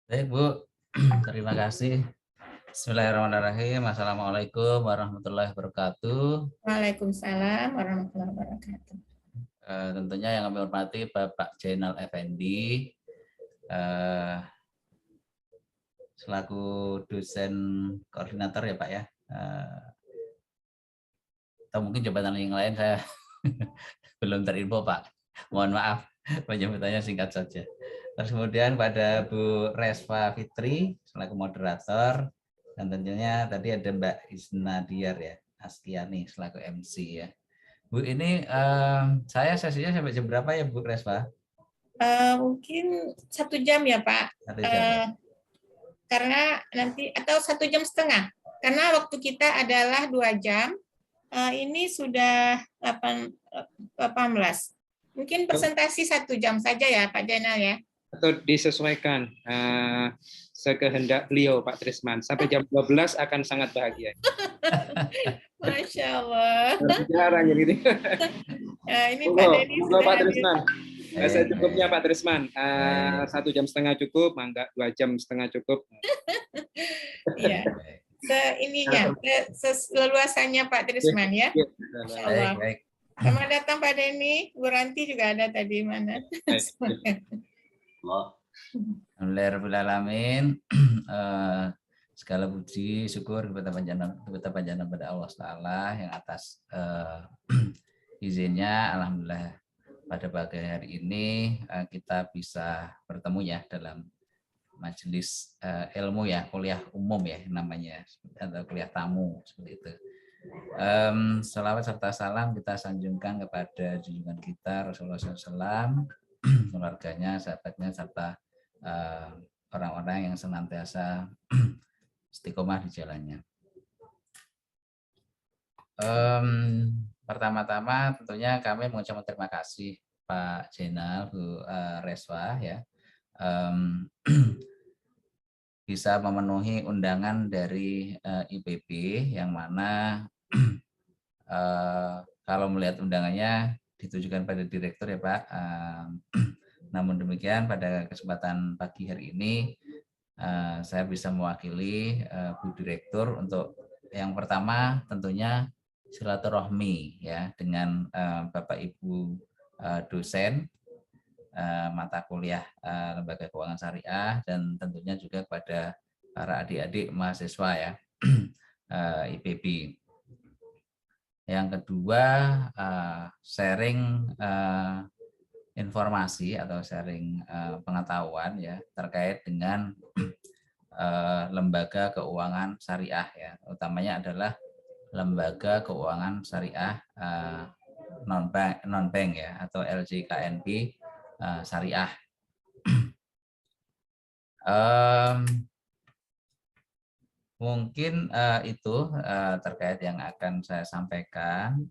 Baik Bu, terima kasih. Bismillahirrahmanirrahim. Assalamualaikum warahmatullahi wabarakatuh. Waalaikumsalam warahmatullahi wabarakatuh. Tentunya yang kami hormati Bapak Jainal Effendi, selaku dosen koordinator ya Pak ya. Atau mungkin jabatan yang lain saya belum terinfo Pak. Mohon maaf, penyebutannya singkat saja. Terus kemudian pada Bu Resva Fitri selaku moderator, dan tentunya tadi ada Mbak Isnadiar ya, Astiani selaku MC ya. Bu ini saya sesinya sampai jam berapa ya Bu Resva? Mungkin 1 jam ya Pak, 1 jam ya. karena nanti atau 1 jam setengah, karena waktu kita adalah 2 jam. Ini sudah 18. Mungkin presentasi 1 jam saja ya Pak Jainal ya. Atau disesuaikan sekehendak beliau Pak Trisman. Sampai jam 12 akan sangat bahagia. Masya Allah. Jarang ini. Ini Pak Denny sudah Pak hadir. Trisman. Saya cukupnya Pak Trisman. 1,5 jam cukup, mangga 2,5 jam cukup. Iya. Ininya, seleluasannya Pak Trisman ya. Masya Allah. Baik. Selamat datang Pak Denny. Bu Ranti juga ada tadi mana. Alhamdulillahirrahmanirrahim. Segala puji syukur kepada panjang pada Allah Taala yang atas izinnya alhamdulillah pada pagi hari ini kita bisa bertemu ya dalam majelis ilmu ya, kuliah umum ya namanya, atau kuliah tamu seperti itu. Salawat serta salam kita sanjungkan kepada junjungan kita Rasulullah SAW, keluarganya, sahabatnya, serta orang-orang yang senantiasa istiqomah di jalannya. Pertama-tama tentunya kami mengucapkan terima kasih Pak Jainal, Bu Reswa ya, bisa memenuhi undangan dari IPB yang mana kalau melihat undangannya ditujukan pada direktur ya Pak. Namun demikian pada kesempatan pagi hari ini saya bisa mewakili Bu Direktur untuk yang pertama tentunya silaturahmi ya dengan Bapak Ibu dosen mata kuliah Lembaga Keuangan Syariah, dan tentunya juga kepada para adik-adik mahasiswa ya IPB. Yang kedua sharing informasi atau sharing pengetahuan ya terkait dengan lembaga keuangan syariah ya, utamanya adalah lembaga keuangan syariah non bank ya atau LJKNB syariah. Mungkin itu terkait yang akan saya sampaikan.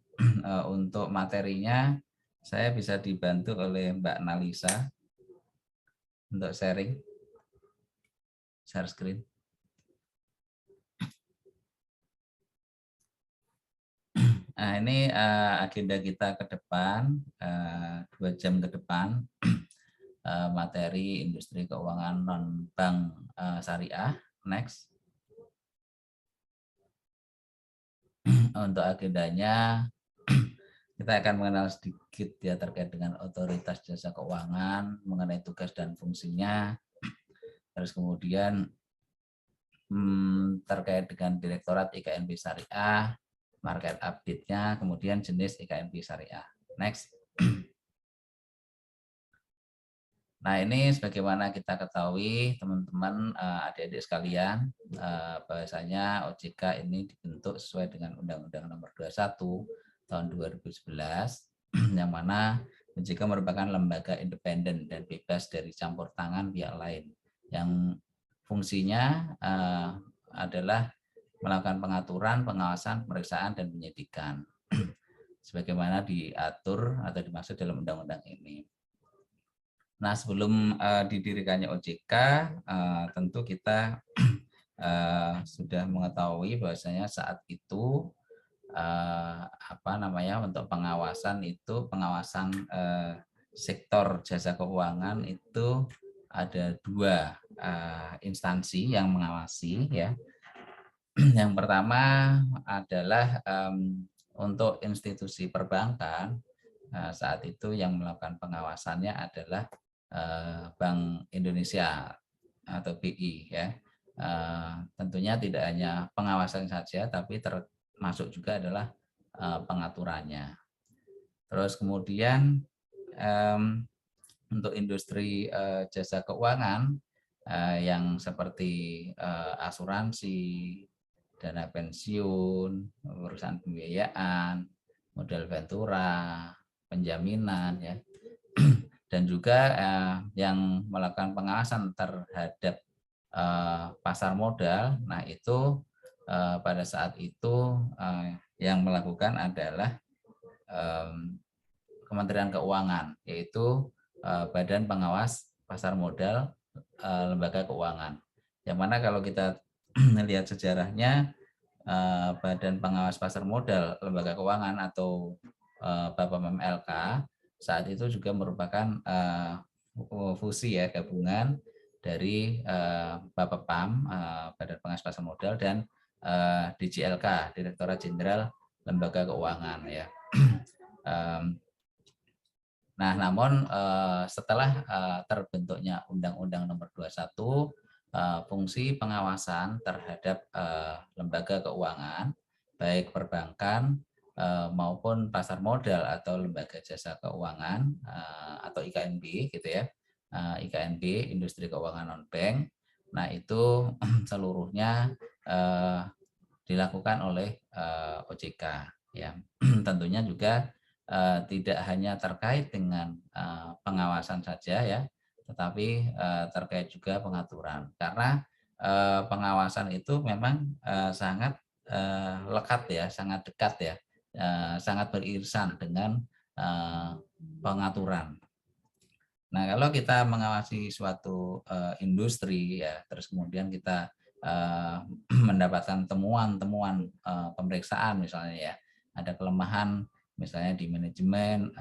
Untuk materinya saya bisa dibantu oleh Mbak Nalisa untuk share screen. Nah, ini agenda kita ke depan, 2 jam ke depan, materi industri keuangan non-bank syariah. Next. Untuk agendanya, kita akan mengenal sedikit ya terkait dengan otoritas jasa keuangan, mengenai tugas dan fungsinya, terus kemudian terkait dengan Direktorat IKNB Syariah, market update-nya, kemudian jenis IKNB Syariah. Next. Nah, ini sebagaimana kita ketahui teman-teman adik-adik sekalian, bahwasanya OJK ini dibentuk sesuai dengan Undang-Undang Nomor 21 tahun 2011, yang mana OJK merupakan lembaga independen dan bebas dari campur tangan pihak lain, yang fungsinya adalah melakukan pengaturan, pengawasan, pemeriksaan, dan penyidikan sebagaimana diatur atau dimaksud dalam undang-undang ini. Nah, sebelum didirikannya OJK, tentu kita sudah mengetahui bahwasanya saat itu untuk pengawasan sektor jasa keuangan itu ada 2 instansi yang mengawasi ya. Yang pertama adalah untuk institusi perbankan saat itu yang melakukan pengawasannya adalah Bank Indonesia atau BI ya. Tentunya tidak hanya pengawasan saja, tapi termasuk juga adalah pengaturannya. Terus kemudian untuk industri jasa keuangan yang seperti asuransi, dana pensiun, perusahaan pembiayaan, modal ventura, penjaminan ya. Dan juga yang melakukan pengawasan terhadap pasar modal. Nah, itu pada saat itu yang melakukan adalah Kementerian Keuangan, yaitu Badan Pengawas Pasar Modal Lembaga Keuangan. Yang mana kalau kita melihat sejarahnya, Badan Pengawas Pasar Modal Lembaga Keuangan atau BAPEM MLK saat itu juga merupakan fusi ya, gabungan dari Bapepam, Badan Pengawas Pasar Modal, dan DJLK, Direktorat Jenderal Lembaga Keuangan ya. Nah, namun setelah terbentuknya Undang-Undang Nomor 21, fungsi pengawasan terhadap lembaga keuangan, baik perbankan maupun pasar modal atau lembaga jasa keuangan atau IKNB gitu ya, IKNB, Industri Keuangan Non-Bank. Nah, itu seluruhnya dilakukan oleh OJK ya. Tentunya juga tidak hanya terkait dengan pengawasan saja ya, tetapi terkait juga pengaturan, karena pengawasan itu memang sangat lekat ya, sangat dekat ya, sangat beririsan dengan pengaturan. Nah, kalau kita mengawasi suatu industri ya, terus kemudian kita mendapatkan temuan-temuan pemeriksaan misalnya ya, ada kelemahan misalnya di manajemen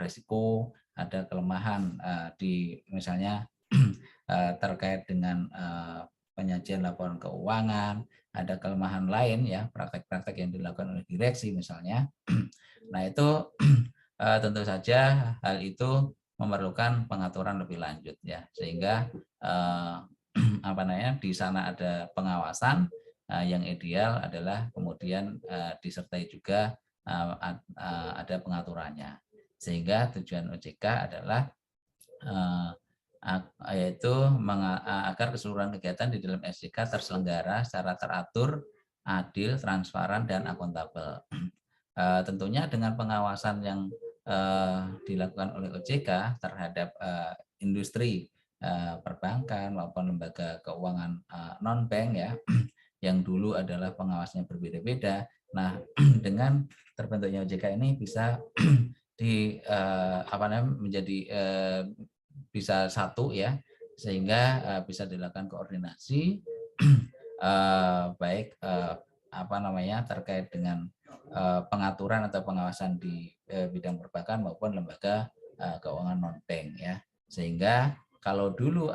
risiko, ada kelemahan di misalnya terkait dengan penyajian laporan keuangan, ada kelemahan lain ya, praktek-praktek yang dilakukan oleh direksi misalnya. Nah, itu tentu saja hal itu memerlukan pengaturan lebih lanjut ya, sehingga di sana ada pengawasan, yang ideal adalah kemudian disertai juga ada pengaturannya, sehingga tujuan OJK adalah yaitu agar keseluruhan kegiatan di dalam SJK terselenggara secara teratur, adil, transparan, dan akuntabel. Tentunya dengan pengawasan yang dilakukan oleh OJK terhadap industri perbankan maupun lembaga keuangan non-bank ya, yang dulu adalah pengawasnya berbeda-beda. Nah, dengan terbentuknya OJK ini bisa menjadi bisa satu ya, sehingga bisa dilakukan koordinasi baik terkait dengan pengaturan atau pengawasan di bidang perbankan maupun lembaga keuangan non-bank ya, sehingga kalau dulu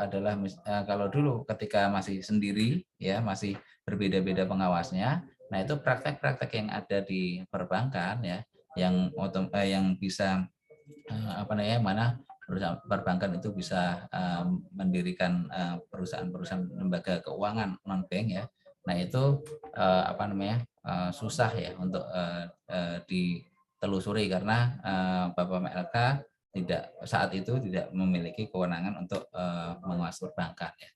ketika masih sendiri ya, masih berbeda-beda pengawasnya, nah itu praktek-praktek yang ada di perbankan ya, yang bisa mana perusahaan perbankan itu bisa mendirikan perusahaan-perusahaan lembaga keuangan non-bank ya. Nah, itu susah ya untuk ditelusuri, karena Bapak MLK saat itu tidak memiliki kewenangan untuk menguasai perbankan ya.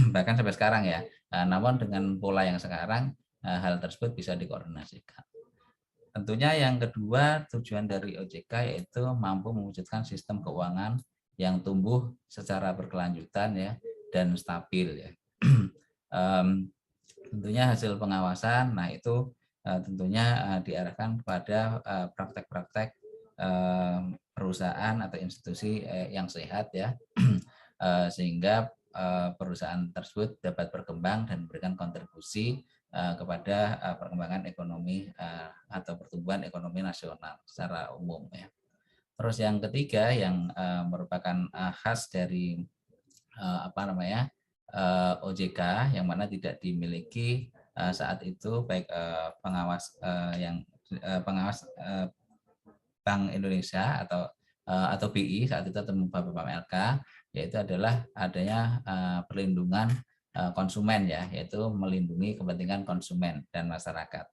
Bahkan sampai sekarang ya. Namun dengan pola yang sekarang hal tersebut bisa dikoordinasikan. Tentunya yang kedua, tujuan dari OJK yaitu mampu mewujudkan sistem keuangan yang tumbuh secara berkelanjutan ya, dan stabil ya. Tentunya hasil pengawasan, nah itu tentunya diarahkan kepada praktek-praktek perusahaan atau institusi yang sehat ya, sehingga perusahaan tersebut dapat berkembang dan memberikan kontribusi kepada perkembangan ekonomi atau pertumbuhan ekonomi nasional secara umum ya. Terus yang ketiga yang merupakan khas dari OJK yang mana tidak dimiliki saat itu baik pengawas pengawas Bank Indonesia atau BI saat itu atau Bapak MLK, yaitu adalah adanya perlindungan konsumen ya, yaitu melindungi kepentingan konsumen dan masyarakat.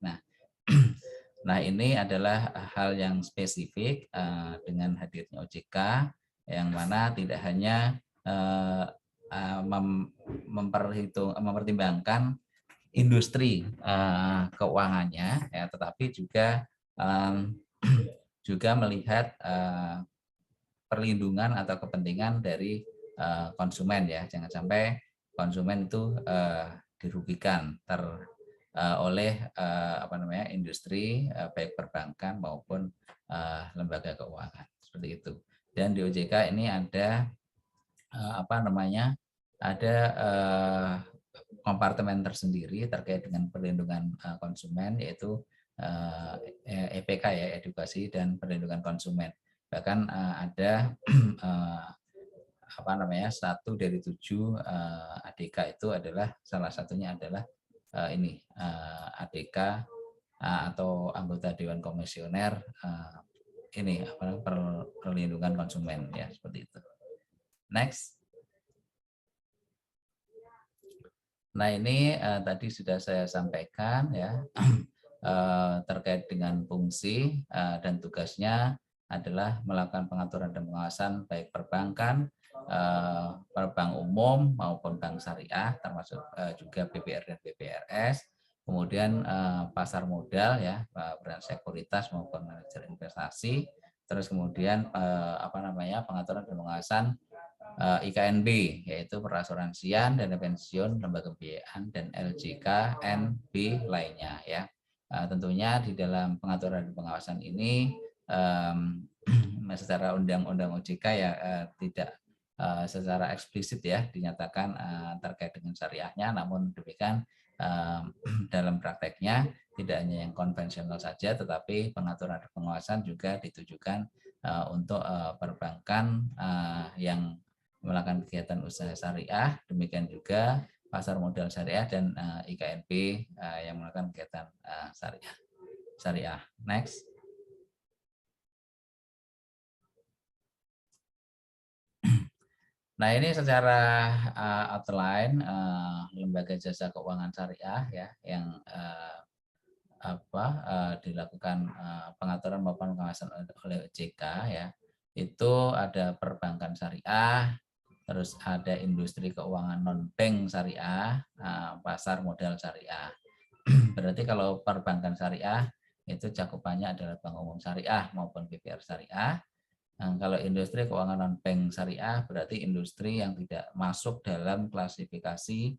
Nah ini adalah hal yang spesifik dengan hadirnya OJK yang mana tidak hanya mempertimbangkan industri keuangannya ya, tetapi juga juga melihat perlindungan atau kepentingan dari konsumen ya, jangan sampai konsumen itu dirugikan oleh industri baik perbankan maupun lembaga keuangan seperti itu. Dan di OJK ini ada ada kompartemen tersendiri terkait dengan perlindungan konsumen, yaitu EPK ya, edukasi dan perlindungan konsumen. Bahkan ada 1 dari 7 ADK itu adalah salah satunya adalah ADK atau anggota Dewan Komisioner perlindungan konsumen ya, seperti itu. Next. Nah ini tadi sudah saya sampaikan ya terkait dengan fungsi dan tugasnya adalah melakukan pengaturan dan pengawasan baik perbankan, perbank umum maupun bank syariah, termasuk juga BPR dan BPRS, kemudian pasar modal ya, peran sekuritas maupun manajer investasi, terus kemudian pengaturan dan pengawasan IKNB, yaitu perasuransian, dana pensiun, lembaga pembiayaan, dan LJK, NB lainnya ya. Tentunya di dalam pengaturan dan pengawasan ini secara undang-undang OJK ya tidak secara eksplisit ya dinyatakan terkait dengan syariahnya, namun demikian dalam prakteknya tidak hanya yang konvensional saja, tetapi pengaturan dan pengawasan juga ditujukan untuk perbankan yang melakukan kegiatan usaha syariah, demikian juga pasar modal syariah dan IKNB yang melakukan kegiatan syariah. Next. Nah ini secara outline lembaga jasa keuangan syariah ya yang dilakukan pengaturan maupun pengawasan oleh OJK ya. Itu ada perbankan syariah, terus ada industri keuangan non-bank syariah, pasar modal syariah. Berarti kalau perbankan syariah itu cakupannya adalah bank umum syariah maupun BPR syariah. Kalau industri keuangan non-bank syariah berarti industri yang tidak masuk dalam klasifikasi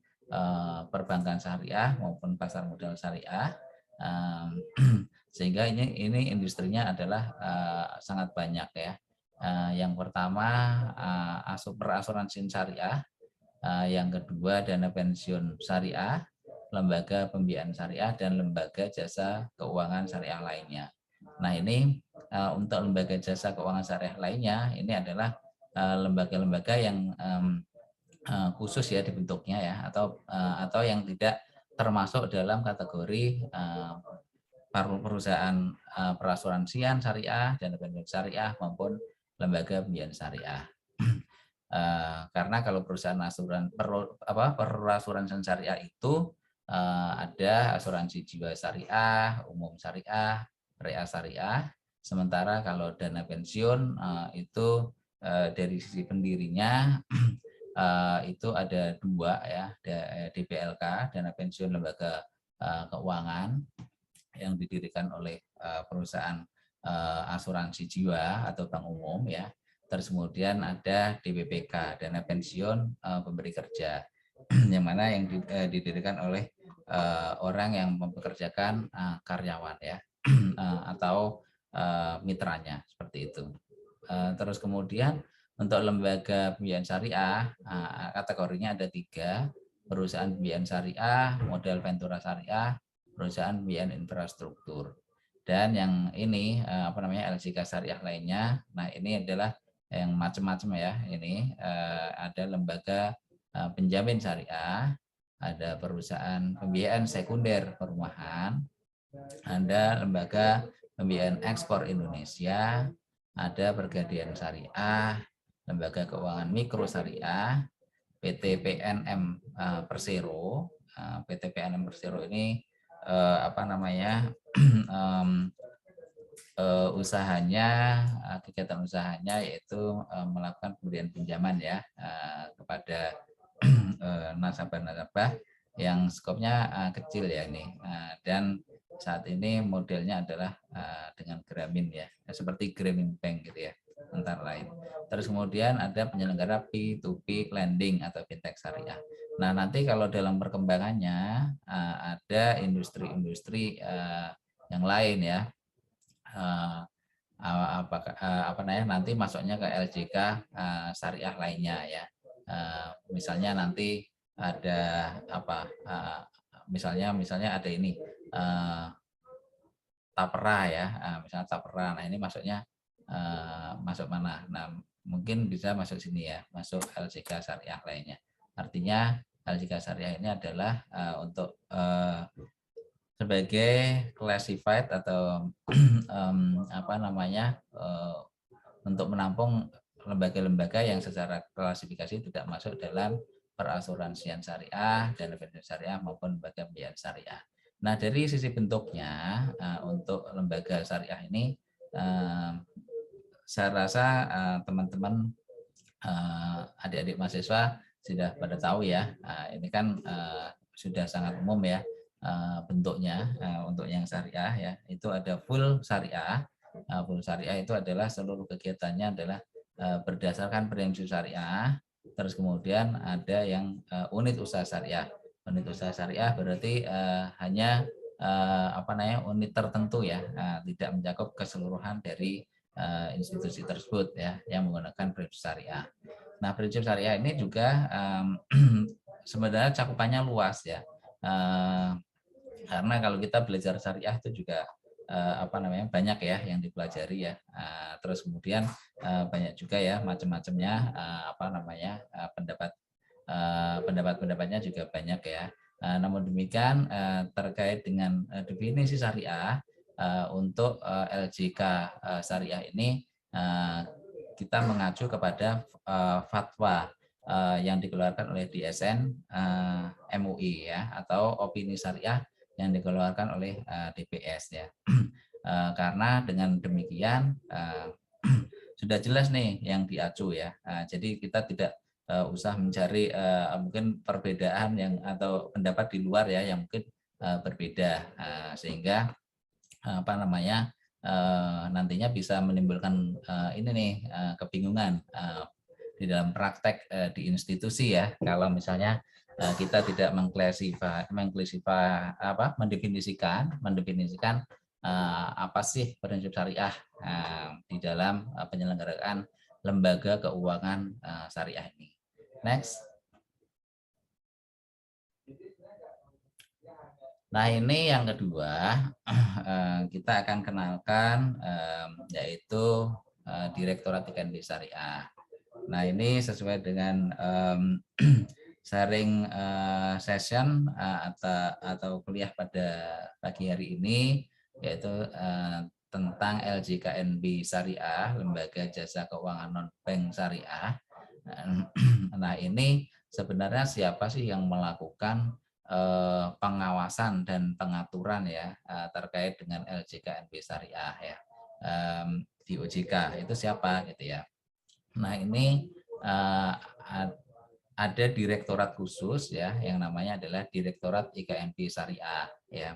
perbankan syariah maupun pasar modal syariah. Sehingga ini industrinya adalah sangat banyak ya. Yang pertama perasuransian syariah, yang kedua dana pensiun syariah, lembaga pembiayaan syariah, dan lembaga jasa keuangan syariah lainnya. Nah ini untuk lembaga jasa keuangan syariah lainnya ini adalah lembaga-lembaga yang khusus ya dibentuknya ya, atau yang tidak termasuk dalam kategori perusahaan perasuransian syariah, dana pensiun syariah maupun lembaga pembiayaan syariah. Karena kalau perusahaan perasuransian syariah itu ada asuransi jiwa syariah, umum syariah, REA syariah. Sementara kalau dana pensiun itu dari sisi pendirinya itu ada 2 ya, DPLK, dana pensiun lembaga keuangan yang didirikan oleh perusahaan asuransi jiwa atau bank umum ya. Terus kemudian ada DPPK, dana pensiun pemberi kerja, yang mana yang didirikan oleh orang yang mempekerjakan karyawan ya atau mitranya seperti itu. Terus kemudian untuk lembaga pembiayaan syariah kategorinya ada 3, perusahaan pembiayaan syariah, modal ventura syariah, perusahaan pembiayaan infrastruktur. Dan yang ini LJK syariah lainnya. Nah ini adalah yang macam-macam ya. Ini ada lembaga penjamin syariah, ada perusahaan pembiayaan sekunder perumahan, ada lembaga pembiayaan ekspor Indonesia, ada Pergadian Syariah, lembaga keuangan mikro syariah, PT PNM Persero. PT PNM Persero ini apa namanya usahanya, kegiatan usahanya yaitu melakukan pemberian pinjaman ya kepada nasabah-nasabah yang skopnya kecil ya ini, dan saat ini modelnya adalah dengan Grameen ya, seperti Grameen Bank gitu ya antara lain. Terus kemudian ada penyelenggara P2P lending atau fintech syariah. Nah nanti kalau dalam perkembangannya ada industri-industri yang lain ya, apa namanya nanti masuknya ke LJK syariah lainnya ya. Misalnya nanti ada apa misalnya ada ini Tapera ya, misalnya Tapera. Nah ini masuknya masuk mana? Nah mungkin bisa masuk sini ya, masuk LJK syariah lainnya. Artinya LJK syariah ini adalah untuk sebagai classified atau apa namanya untuk menampung lembaga-lembaga yang secara klasifikasi tidak masuk dalam perasuransian syariah dan investasi syariah maupun lembaga pembiayaan syariah. Nah dari sisi bentuknya untuk lembaga syariah ini saya rasa teman-teman adik-adik mahasiswa sudah pada tahu ya, ini kan sudah sangat umum ya bentuknya. Untuk yang syariah ya itu ada full syariah. Full syariah itu adalah seluruh kegiatannya adalah berdasarkan prinsip syariah. Terus kemudian ada yang unit usaha syariah. Unit usaha syariah berarti hanya apa namanya unit tertentu ya, tidak mencakup keseluruhan dari institusi tersebut ya yang menggunakan prinsip syariah. Nah prinsip syariah ini juga sebenarnya cakupannya luas ya. Karena kalau kita belajar syariah itu juga apa namanya banyak ya yang dipelajari ya. Terus kemudian banyak juga ya macam-macamnya apa namanya pendapat-pendapatnya juga banyak ya. Namun demikian terkait dengan definisi syariah untuk LJK syariah ini kita mengacu kepada fatwa yang dikeluarkan oleh DSN MUI ya, atau opini syariah yang dikeluarkan oleh DPS ya. Karena dengan demikian sudah jelas nih yang diacu ya. Jadi kita tidak usah mencari mungkin perbedaan yang atau pendapat di luar ya yang mungkin berbeda, sehingga apa namanya nantinya bisa menimbulkan ini nih kebingungan di dalam praktek di institusi ya, kalau misalnya kita tidak mendefinisikan apa sih prinsip syariah di dalam penyelenggaraan lembaga keuangan syariah ini. Next. Nah ini yang kedua kita akan kenalkan yaitu Direktorat IKNB Syariah. Nah ini sesuai dengan sharing session atau kuliah pada pagi hari ini, yaitu tentang LJKNB Syariah, Lembaga Jasa Keuangan Non-Bank Syariah. Nah ini sebenarnya siapa sih yang melakukan pengawasan dan pengaturan ya terkait dengan LJKNB Syariah ya di OJK itu siapa gitu ya. Nah ini ada direktorat khusus ya yang namanya adalah Direktorat IKNB Syariah ya.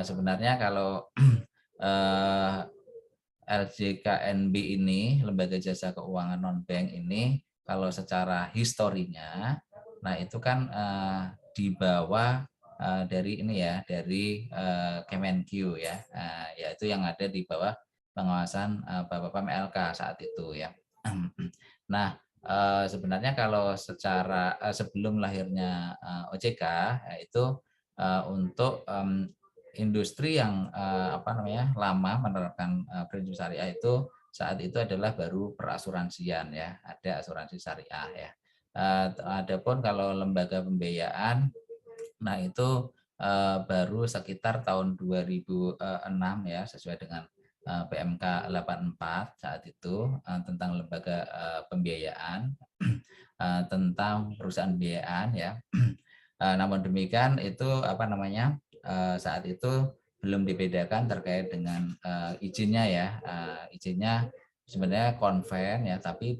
Sebenarnya kalau LJKNB ini, Lembaga Jasa Keuangan Non-Bank ini, kalau secara historinya, nah itu kan di bawah dari ini ya, dari Kemenkyu ya, yaitu yang ada di bawah pengawasan Bapak PMLK saat itu ya. Nah sebenarnya kalau secara sebelum lahirnya OJK itu untuk industri yang apa namanya lama menerapkan prinsip syariah itu saat itu adalah baru perasuransian ya, ada asuransi syariah ya. Adapun kalau lembaga pembiayaan, nah itu baru sekitar tahun 2006 ya, sesuai dengan PMK 84 saat itu tentang lembaga pembiayaan, tentang perusahaan pembiayaan ya. Namun demikian itu saat itu belum dibedakan terkait dengan izinnya ya. Izinnya sebenarnya konven ya, tapi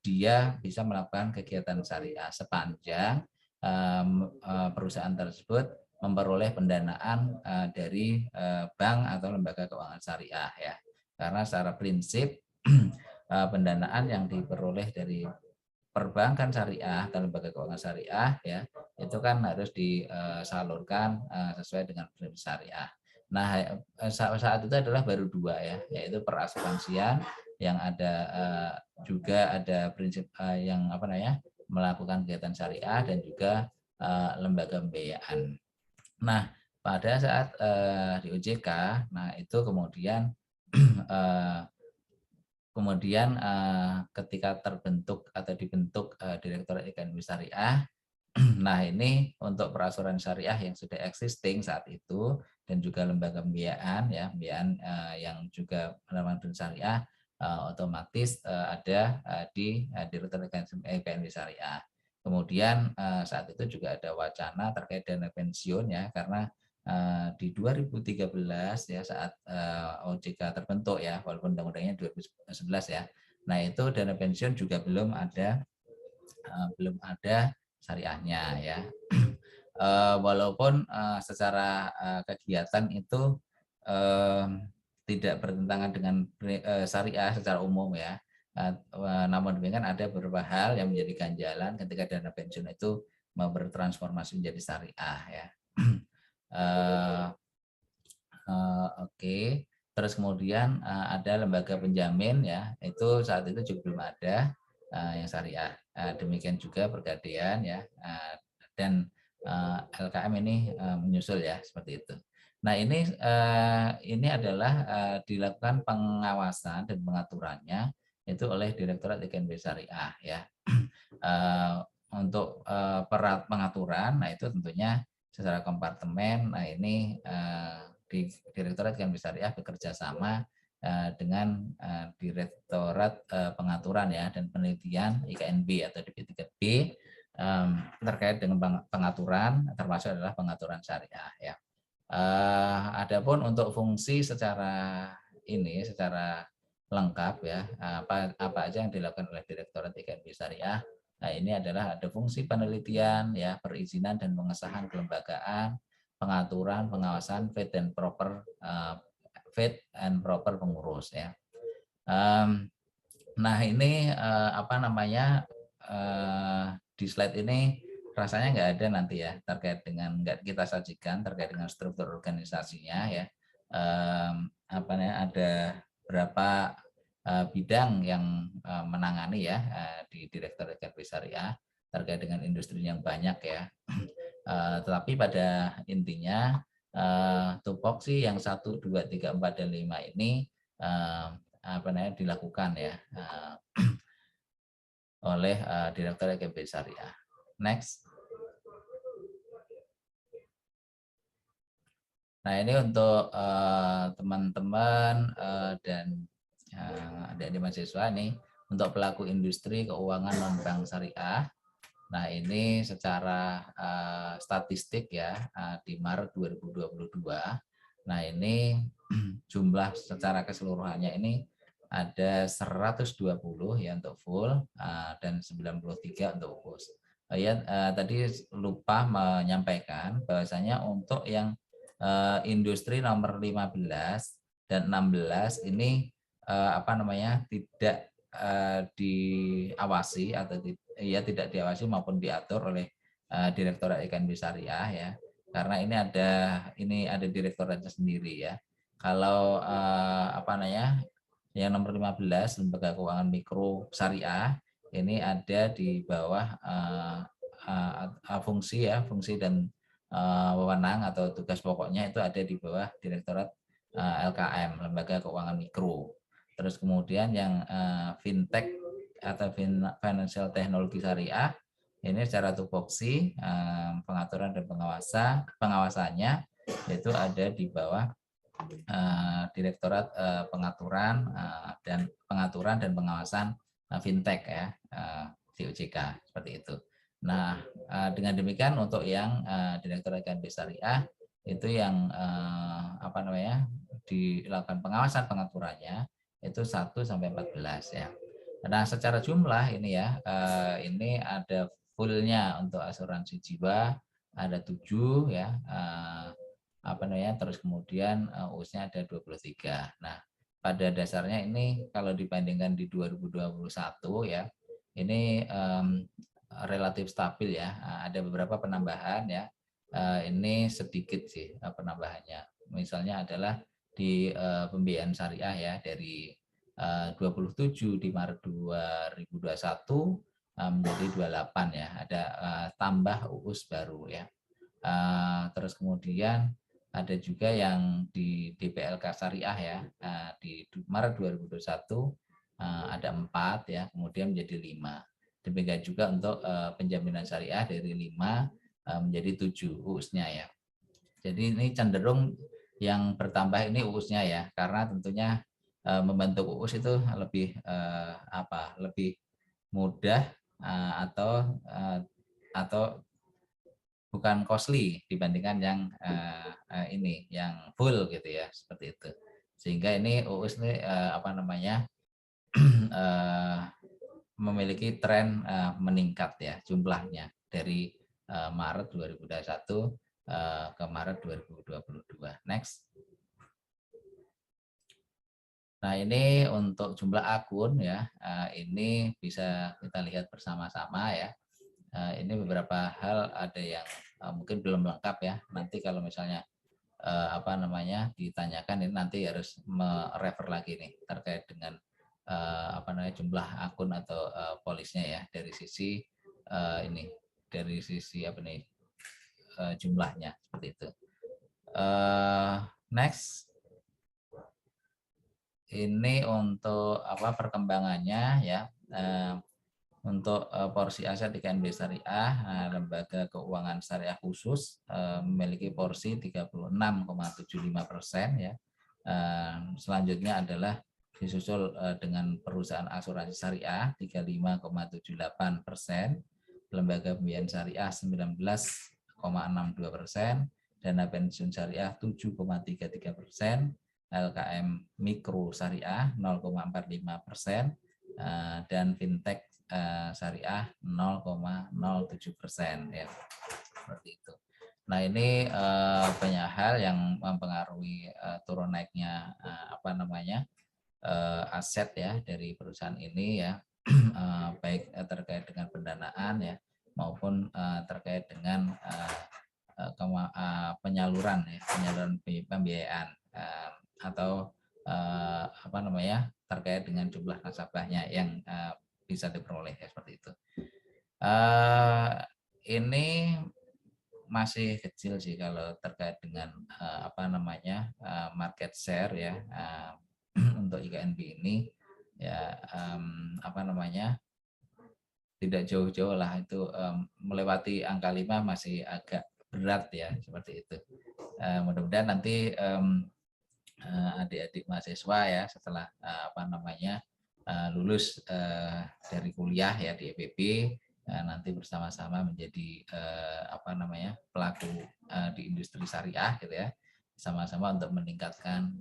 dia bisa melakukan kegiatan syariah sepanjang perusahaan tersebut memperoleh pendanaan dari bank atau lembaga keuangan syariah ya. Karena secara prinsip pendanaan yang diperoleh dari perbankan syariah atau lembaga keuangan syariah ya, itu kan harus disalurkan sesuai dengan prinsip syariah. Nah, saat itu adalah baru dua ya, yaitu perasuransian yang ada juga ada prinsip yang melakukan kegiatan syariah dan juga lembaga pembiayaan. Nah, pada saat di OJK, nah itu kemudian ketika terbentuk atau dibentuk Direktorat Ekonomi Syariah, nah ini untuk perasuransian syariah yang sudah existing saat itu dan juga lembaga pembiayaan ya, pembiayaan yang juga melakukan syariah otomatis ada di Direktorat Ekonomi Syariah. Kemudian saat itu juga ada wacana terkait dana pensiun ya, karena di 2013 ya saat OJK terbentuk ya, walaupun undang-undangnya 2011 ya. Nah itu dana pensiun juga belum ada syariahnya ya. Walaupun secara kegiatan itu tidak bertentangan dengan syariah secara umum ya. Namun demikian ada beberapa hal yang menjadi ganjalan ketika dana pensiun itu mau bertransformasi menjadi syariah ya. Oke. Terus kemudian ada lembaga penjamin ya, itu saat itu juga belum ada yang syariah. Demikian juga Pegadaian ya, dan LKM ini menyusul ya seperti itu. Nah ini adalah dilakukan pengawasan dan pengaturannya itu oleh Direktorat Ekonomi Syariah ya. Untuk pengaturan, nah itu tentunya secara kompartemen. Nah ini di Direktorat Ekonomi Syariah bekerja sama dengan Direktorat Pengaturan ya dan Penelitian IKNB atau DP3B terkait dengan pengaturan, termasuk adalah pengaturan syariah ya. Adapun untuk fungsi secara lengkap ya, apa aja yang dilakukan oleh Direktorat Ekonomi Syariah. Nah, ini adalah ada fungsi penelitian ya, perizinan dan pengesahan kelembagaan, pengaturan, pengawasan, fit and proper pengurus ya. Nah, ini di slide ini rasanya nggak ada nanti ya terkait dengan, nggak kita sajikan terkait dengan struktur organisasinya ya. Ada berapa bidang yang menangani ya di Direktorat Ekonomi Syariah terkait dengan industri yang banyak ya. Tetapi pada intinya tupoksi yang 1, 2, 3, 4, dan 5 ini dilakukan ya oleh Direktorat Ekonomi Syariah. Next. Nah ini untuk teman-teman dan adik-adik mahasiswa nih, untuk pelaku industri keuangan non-bank syariah. Nah ini secara statistik ya di Maret 2022. Nah ini jumlah secara keseluruhannya ini ada 120 ya untuk full dan 93 untuk khusus. Tadi lupa menyampaikan bahwasanya untuk yang industri nomor 15 dan 16 ini tidak diawasi atau tidak diawasi maupun diatur oleh Direktorat Ekonomi Syariah ya, karena ini ada direktoratnya sendiri ya. Kalau yang nomor 15 lembaga keuangan mikro syariah ini ada di bawah fungsi dan wewenang atau tugas pokoknya itu ada di bawah Direktorat LKM, lembaga keuangan mikro. Terus kemudian yang fintech atau financial teknologi syariah ini secara tupoksi pengaturan dan pengawasannya itu ada di bawah Direktorat Pengaturan dan Pengawasan Fintech ya di OJK seperti itu. Nah, dengan demikian untuk yang Direktorat KNB Syariah itu yang dilakukan pengawasan pengaturannya itu 1 sampai 14 ya. Nah, secara jumlah ini ya, ini ada fullnya untuk asuransi jiwa ada 7 ya. Terus kemudian UUS-nya ada 23. Nah, pada dasarnya ini kalau dibandingkan di 2021 ya, ini relatif stabil ya. Ada beberapa penambahan ya. Ini sedikit sih penambahannya. Misalnya adalah di pembiayaan syariah ya dari 27 di Maret 2021 menjadi 28 ya. Ada tambah UUS baru ya. Terus kemudian ada juga yang di DPLK Syariah ya, di Maret 2021 ada 4 ya, kemudian menjadi 5. Demikian juga untuk penjaminan syariah dari 5 menjadi 7 UUS-nya ya. Jadi ini cenderung yang bertambah ini UUS-nya ya, karena tentunya membentuk UUS itu lebih lebih mudah atau bukan costly dibandingkan yang ini yang full gitu ya, seperti itu. Sehingga ini UUS ini memiliki tren meningkat ya jumlahnya dari Maret 2021 ke Maret 2022. Next. Nah, ini untuk jumlah akun ya, ini bisa kita lihat bersama-sama ya. Ini beberapa hal ada yang mungkin belum lengkap ya. Nanti kalau misalnya ditanyakan ini nanti harus merefer lagi nih terkait dengan jumlah akun atau polisnya ya dari sisi jumlahnya seperti itu. Next. Ini untuk perkembangannya ya. Untuk porsi aset di KNB Syariah, lembaga keuangan syariah khusus memiliki porsi 36,75% ya. Selanjutnya adalah disusul dengan perusahaan asuransi syariah 35,78%, lembaga pembiayaan syariah 19,62%, dana pensiun syariah 7,33%, LKM mikro syariah 0,45%, dan fintech syariah 0,07% ya, seperti itu. Nah, ini banyak hal yang mempengaruhi turun naiknya aset ya dari perusahaan ini ya, baik terkait dengan pendanaan ya maupun terkait dengan penyaluran pembiayaan atau terkait dengan jumlah nasabahnya yang bisa diperoleh ya, seperti itu. Ini masih kecil sih kalau terkait dengan market share ya untuk IKNB ini ya, tidak jauh-jauh lah itu, melewati angka 5 masih agak berat ya, seperti itu. Mudah-mudahan nanti adik-adik mahasiswa ya setelah lulus dari kuliah ya di EPB nanti bersama-sama menjadi pelaku di industri syariah gitu ya, sama-sama untuk meningkatkan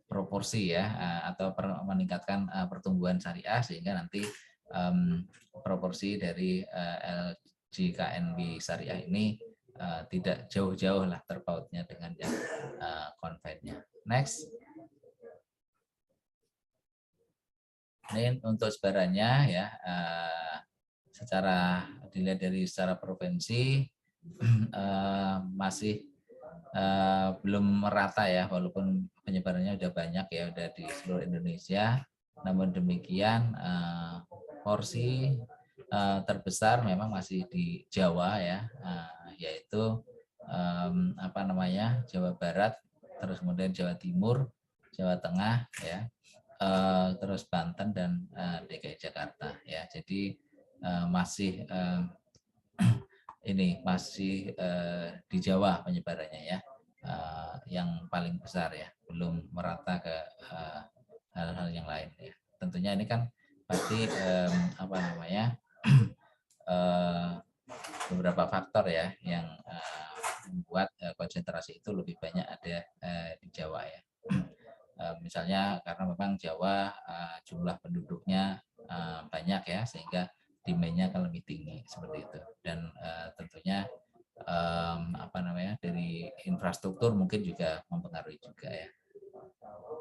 proporsi ya atau meningkatkan pertumbuhan syariah sehingga nanti proporsi dari LJKNB syariah ini tidak jauh-jauh lah terpautnya dengan yang konvennya. Next. Ini untuk sebarannya ya, secara dilihat dari secara provinsi masih belum merata ya, walaupun penyebarannya udah banyak ya, udah di seluruh Indonesia. Namun demikian porsi terbesar memang masih di Jawa ya, yaitu Jawa Barat, terus kemudian Jawa Timur, Jawa Tengah ya, terus Banten dan DKI Jakarta ya. Jadi masih ini masih di Jawa penyebarannya ya, yang paling besar ya, belum merata ke hal-hal yang lain ya. Tentunya ini kan pasti apa namanya beberapa faktor ya yang membuat konsentrasi itu lebih banyak ada di Jawa ya. Misalnya karena memang Jawa jumlah penduduknya banyak ya, sehingga demand-nya akan lebih tinggi seperti itu. Dan tentunya apa namanya dari infrastruktur mungkin juga mempengaruhi juga ya.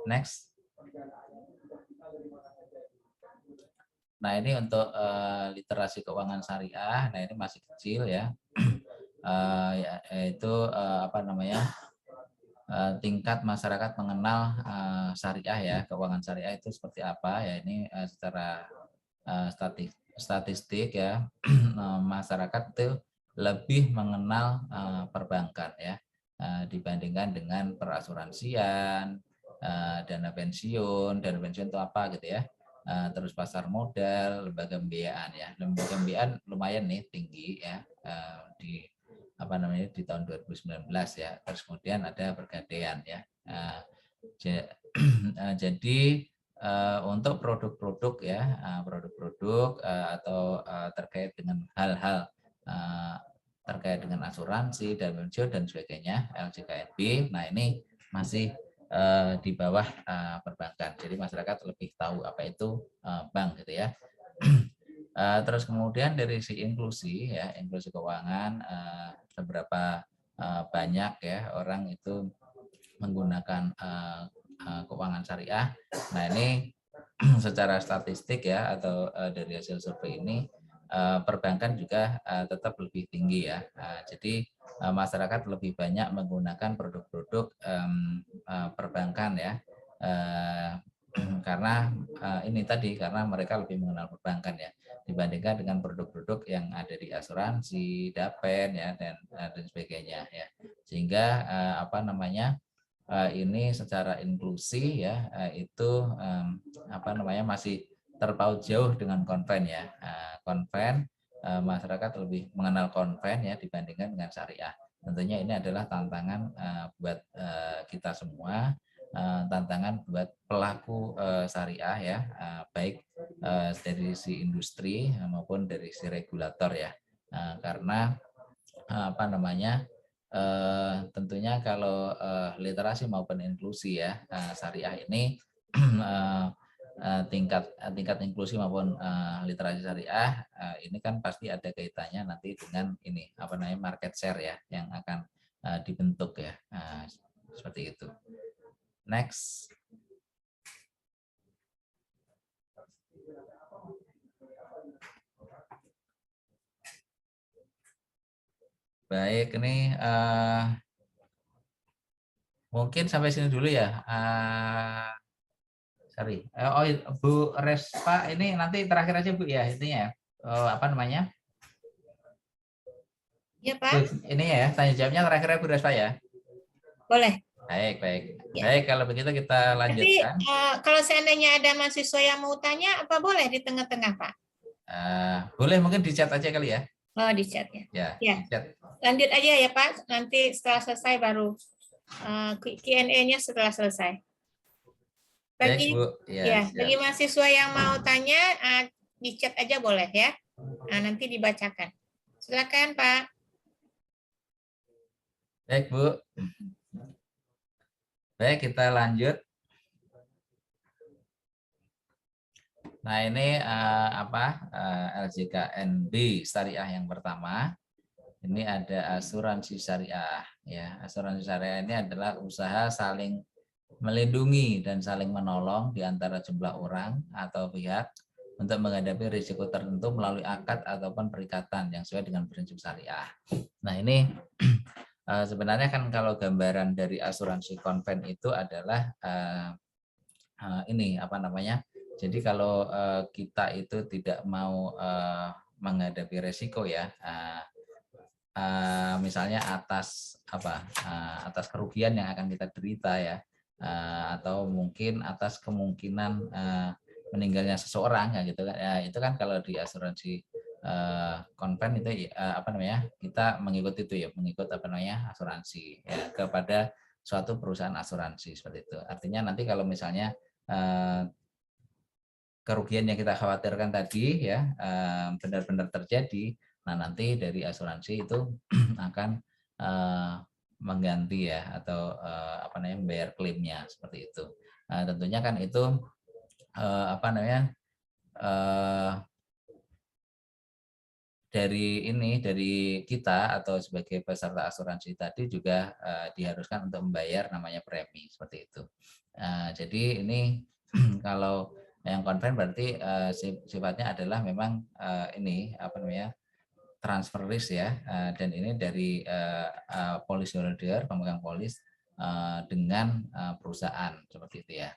Next. Nah ini untuk literasi keuangan syariah. Nah ini masih kecil ya. Yaitu apa namanya tingkat masyarakat mengenal syariah ya, keuangan syariah itu seperti apa ya. Ini secara statistik ya, masyarakat itu lebih mengenal perbankan ya dibandingkan dengan perasuransian, dana pensiun itu apa gitu ya. Terus pasar modal, lembaga pembiayaan ya. Lembaga pembiayaan lumayan nih tinggi ya di apa namanya di tahun 2019 ya. Terus kemudian ada pergadaian ya. Jadi untuk produk-produk ya, produk-produk atau terkait dengan hal-hal terkait dengan asuransi dan pensiun dan sebagainya, LJKNB. Nah ini masih di bawah perbankan. Jadi masyarakat lebih tahu apa itu bank gitu ya. Terus kemudian dari si inklusi ya, inklusi keuangan, seberapa banyak ya orang itu menggunakan keuangan syariah. Nah ini secara statistik ya atau dari hasil survei ini perbankan juga tetap lebih tinggi ya. Jadi masyarakat lebih banyak menggunakan produk-produk perbankan ya. Karena ini tadi karena mereka lebih mengenal perbankan ya dibandingkan dengan produk-produk yang ada di asuransi, dapen ya dan sebagainya ya. Sehingga apa namanya ini secara inklusi ya itu apa namanya masih terpaut jauh dengan konven ya. Konven masyarakat lebih mengenal konven ya dibandingkan dengan syariah. Tentunya ini adalah tantangan buat kita semua, tantangan buat pelaku syariah ya, baik dari si industri maupun dari si regulator ya. Karena apa namanya tentunya kalau literasi maupun inklusi ya syariah ini tingkat inklusi maupun literasi syariah ini kan pasti ada kaitannya nanti dengan ini apa namanya market share ya yang akan dibentuk ya seperti itu. Next. Baik, ini mungkin sampai sini dulu ya. Sorry. Oh, Bu Respa ini nanti terakhir aja Bu ya intinya. Apa namanya? Ya Pak. Ini ya tanya jawabnya terakhir Bu Respa ya. Boleh. Baik, baik. Ya. Baik, kalau begitu kita lanjutkan. Tapi kalau seandainya ada mahasiswa yang mau tanya, apa boleh di tengah-tengah Pak? Boleh mungkin di chat aja kali ya. Oh di chat ya. Ya. Chat. Lanjut aja ya Pak. Nanti setelah selesai baru Q&A-nya setelah selesai. Bagi Baik, Bu. Ya, bagi mahasiswa yang mau tanya di chat aja boleh ya. Nanti dibacakan. Silakan Pak. Baik, Bu. Baik, kita lanjut. Nah, ini LJKNB syariah yang pertama. Ini ada asuransi syariah ya. Asuransi syariah ini adalah usaha saling melindungi dan saling menolong di antara jumlah orang atau pihak untuk menghadapi risiko tertentu melalui akad ataupun perikatan yang sesuai dengan prinsip syariah. Nah, ini sebenarnya kan kalau gambaran dari asuransi konven itu adalah ini apa namanya? Jadi kalau kita itu tidak mau menghadapi risiko ya, misalnya atas kerugian yang akan kita derita ya, atau mungkin atas kemungkinan meninggalnya seseorang ya gitu kan. Ya, itu kan kalau di asuransi konven itu apa namanya, kita mengikut itu ya, mengikut apa namanya, asuransi ya, kepada suatu perusahaan asuransi seperti itu. Artinya nanti kalau misalnya kerugian yang kita khawatirkan tadi ya benar-benar terjadi, nah nanti dari asuransi itu akan mengganti ya, atau apa namanya, membayar klaimnya seperti itu. Nah, tentunya kan itu apa namanya, dari kita atau sebagai peserta asuransi tadi juga diharuskan untuk membayar namanya premi seperti itu. Jadi ini kalau yang konven berarti sifatnya adalah memang ini apa namanya, transfer risk ya, dan ini dari policy holder, pemegang polis dengan perusahaan seperti itu ya.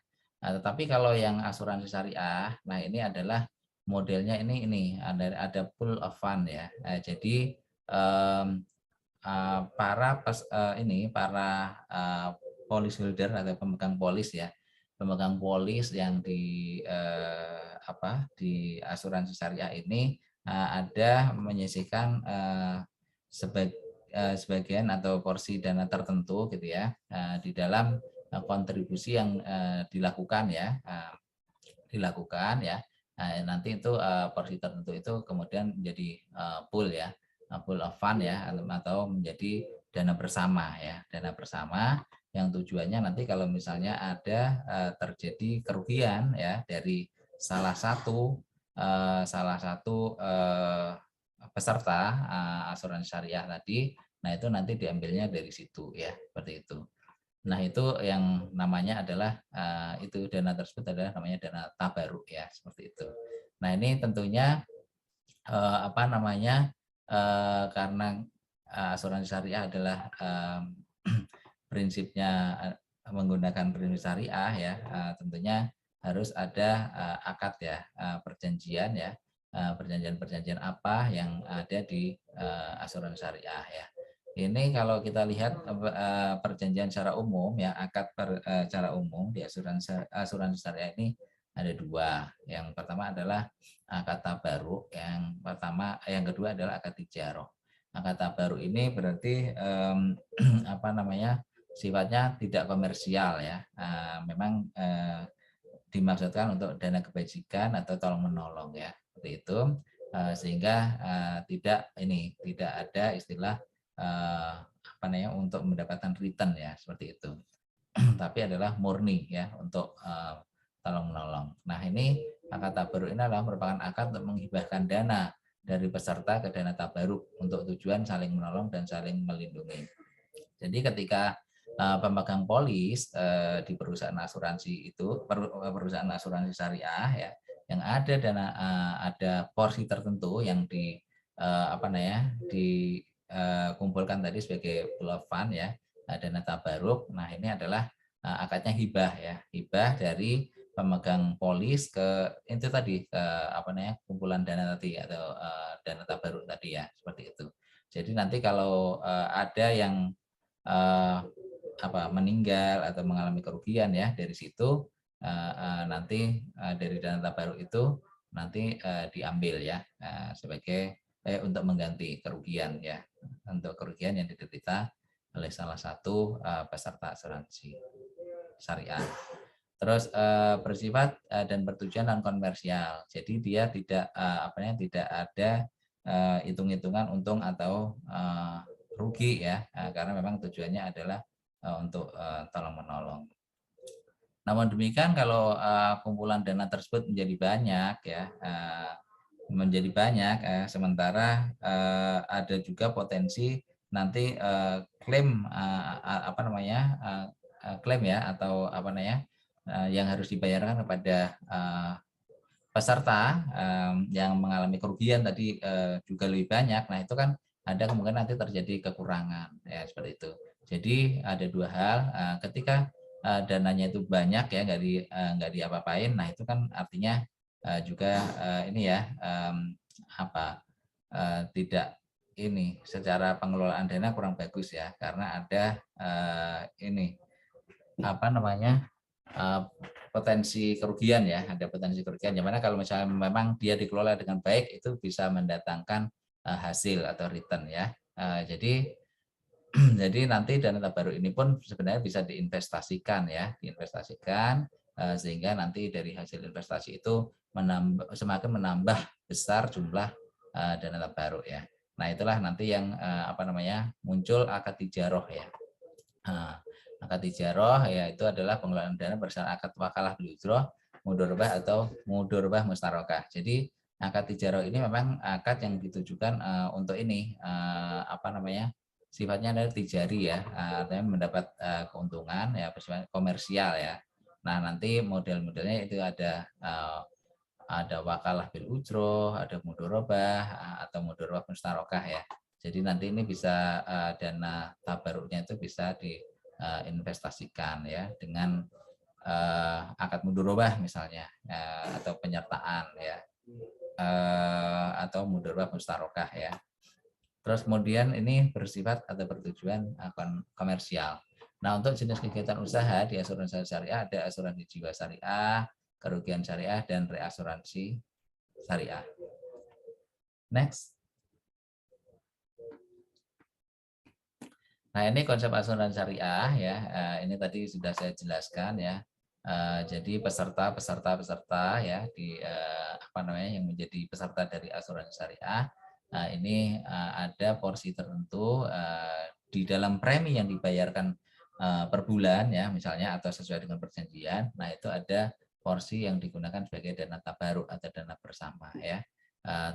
Tetapi kalau yang asuransi syariah, nah ini adalah modelnya ini ada pool of fund ya. Jadi para policy holder atau pemegang polis ya, pemegang polis yang di di asuransi syariah ini ada menyisihkan sebagian atau porsi dana tertentu gitu ya di dalam kontribusi yang dilakukan ya, nanti itu porsi tertentu itu kemudian menjadi pool ya, pool of fund ya, atau menjadi dana bersama ya, dana bersama yang tujuannya nanti kalau misalnya ada terjadi kerugian ya dari salah satu peserta asuransi syariah tadi, nah itu nanti diambilnya dari situ ya, seperti itu. Nah itu yang namanya adalah itu dana tersebut adalah namanya dana tabaruk ya, seperti itu. Nah ini tentunya apa namanya, karena asuransi syariah adalah prinsipnya menggunakan prinsip syariah ya, tentunya harus ada akad ya, perjanjian ya, perjanjian-perjanjian apa yang ada di asuransi syariah ya. Ini kalau kita lihat perjanjian secara umum ya, akad secara umum di asuransi syariah ini ada dua. Yang pertama adalah akad tabaruk, yang kedua adalah akad ijarah. Akad tabaruk ini berarti apa namanya, sifatnya tidak komersial ya. Memang dimaksudkan untuk dana kebajikan atau tolong menolong ya, seperti itu. Sehingga tidak ada istilah apa namanya, untuk mendapatkan return ya, seperti itu. Tapi adalah murni ya, untuk tolong menolong. Nah ini akad tabaruk ini adalah merupakan akad untuk menghibahkan dana dari peserta ke dana tabaruk untuk tujuan saling menolong dan saling melindungi. Jadi ketika pemegang polis di perusahaan asuransi itu, perusahaan asuransi syariah ya, yang ada dana ada porsi tertentu yang apa namanya, dikumpulkan tadi sebagai pool of fund ya, dana tabaruk. Nah ini adalah akadnya hibah ya, hibah dari pemegang polis ke itu tadi, ke apa namanya, kumpulan dana tadi atau dana tabaruk tadi ya, seperti itu. Jadi nanti kalau ada yang meninggal atau mengalami kerugian ya, dari situ nanti dari dana tabaruk itu nanti diambil ya, sebagai untuk mengganti kerugian ya, untuk kerugian yang diderita oleh salah satu peserta asuransi syariah. Terus bersifat dan bertujuan non komersial. Jadi dia tidak tidak ada hitung-hitungan untung atau rugi ya, karena memang tujuannya adalah untuk tolong menolong. Namun demikian kalau kumpulan dana tersebut menjadi banyak ya, sementara ada juga potensi nanti klaim klaim ya, atau apa namanya, yang harus dibayarkan kepada peserta yang mengalami kerugian tadi juga lebih banyak. Nah itu kan ada kemungkinan nanti terjadi kekurangan ya, seperti itu. Jadi ada dua hal, ketika dananya itu banyak ya, nggak diapa-apain, nah itu kan artinya juga ini ya, tidak secara pengelolaan dana kurang bagus ya, karena ada apa namanya potensi kerugian ya, ada potensi kerugian. Yang mana kalau misalnya memang dia dikelola dengan baik itu bisa mendatangkan hasil atau return ya. Jadi jadi nanti dana tabaruk ini pun sebenarnya bisa diinvestasikan ya, diinvestasikan sehingga nanti dari hasil investasi itu semakin menambah besar jumlah dana tabaruk ya. Nah itulah nanti yang apa namanya muncul akad tijaroh ya. Akad tijaroh ya itu adalah pengelolaan dana berdasarkan akad wakalah bil ujroh, mudorobah atau mudorobah mustarokah. Jadi akad tijaroh ini memang akad yang ditujukan untuk ini apa namanya sifatnya adalah tijari ya, artinya mendapat keuntungan ya bersifat komersial ya. Nah nanti model-modelnya itu ada wakalah bil ujroh, ada mudorobah atau mudorobah mustarokah ya. Jadi nanti ini bisa dana tabaruknya itu bisa diinvestasikan ya dengan akad mudorobah misalnya atau penyertaan ya atau mudorobah mustarokah ya. Terus kemudian ini bersifat atau bertujuan komersial. Nah untuk jenis kegiatan usaha di asuransi syariah ada asuransi jiwa syariah, kerugian syariah, dan reasuransi syariah. Next. Nah ini konsep asuransi syariah ya. Ini tadi sudah saya jelaskan ya. Jadi peserta ya di apa namanya yang menjadi peserta dari asuransi syariah. Ini ada porsi tertentu di dalam premi yang dibayarkan per bulan ya misalnya atau sesuai dengan perjanjian. Nah itu ada porsi yang digunakan sebagai dana tabaruk atau dana bersama ya.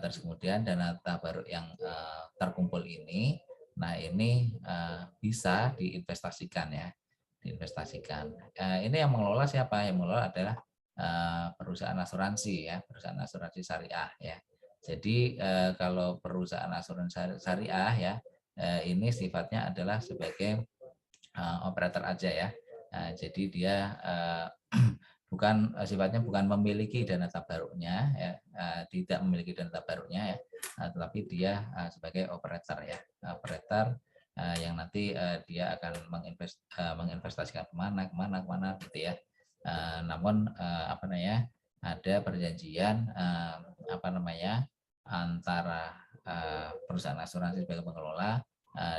Terus kemudian dana tabaruk yang terkumpul ini, nah ini bisa diinvestasikan ya, diinvestasikan. Ini yang mengelola siapa? Yang mengelola adalah perusahaan asuransi ya, perusahaan asuransi syariah ya. Jadi kalau perusahaan asuransi syariah ya, ini sifatnya adalah sebagai operator aja ya. Jadi dia bukan sifatnya bukan memiliki dana tabaruknya ya, tidak memiliki dana tabaruknya ya, tetapi dia sebagai operator ya, operator yang nanti dia akan menginvestasikan kemana gitu ya. Namun apa namanya ada perjanjian apa namanya antara perusahaan asuransi sebagai pengelola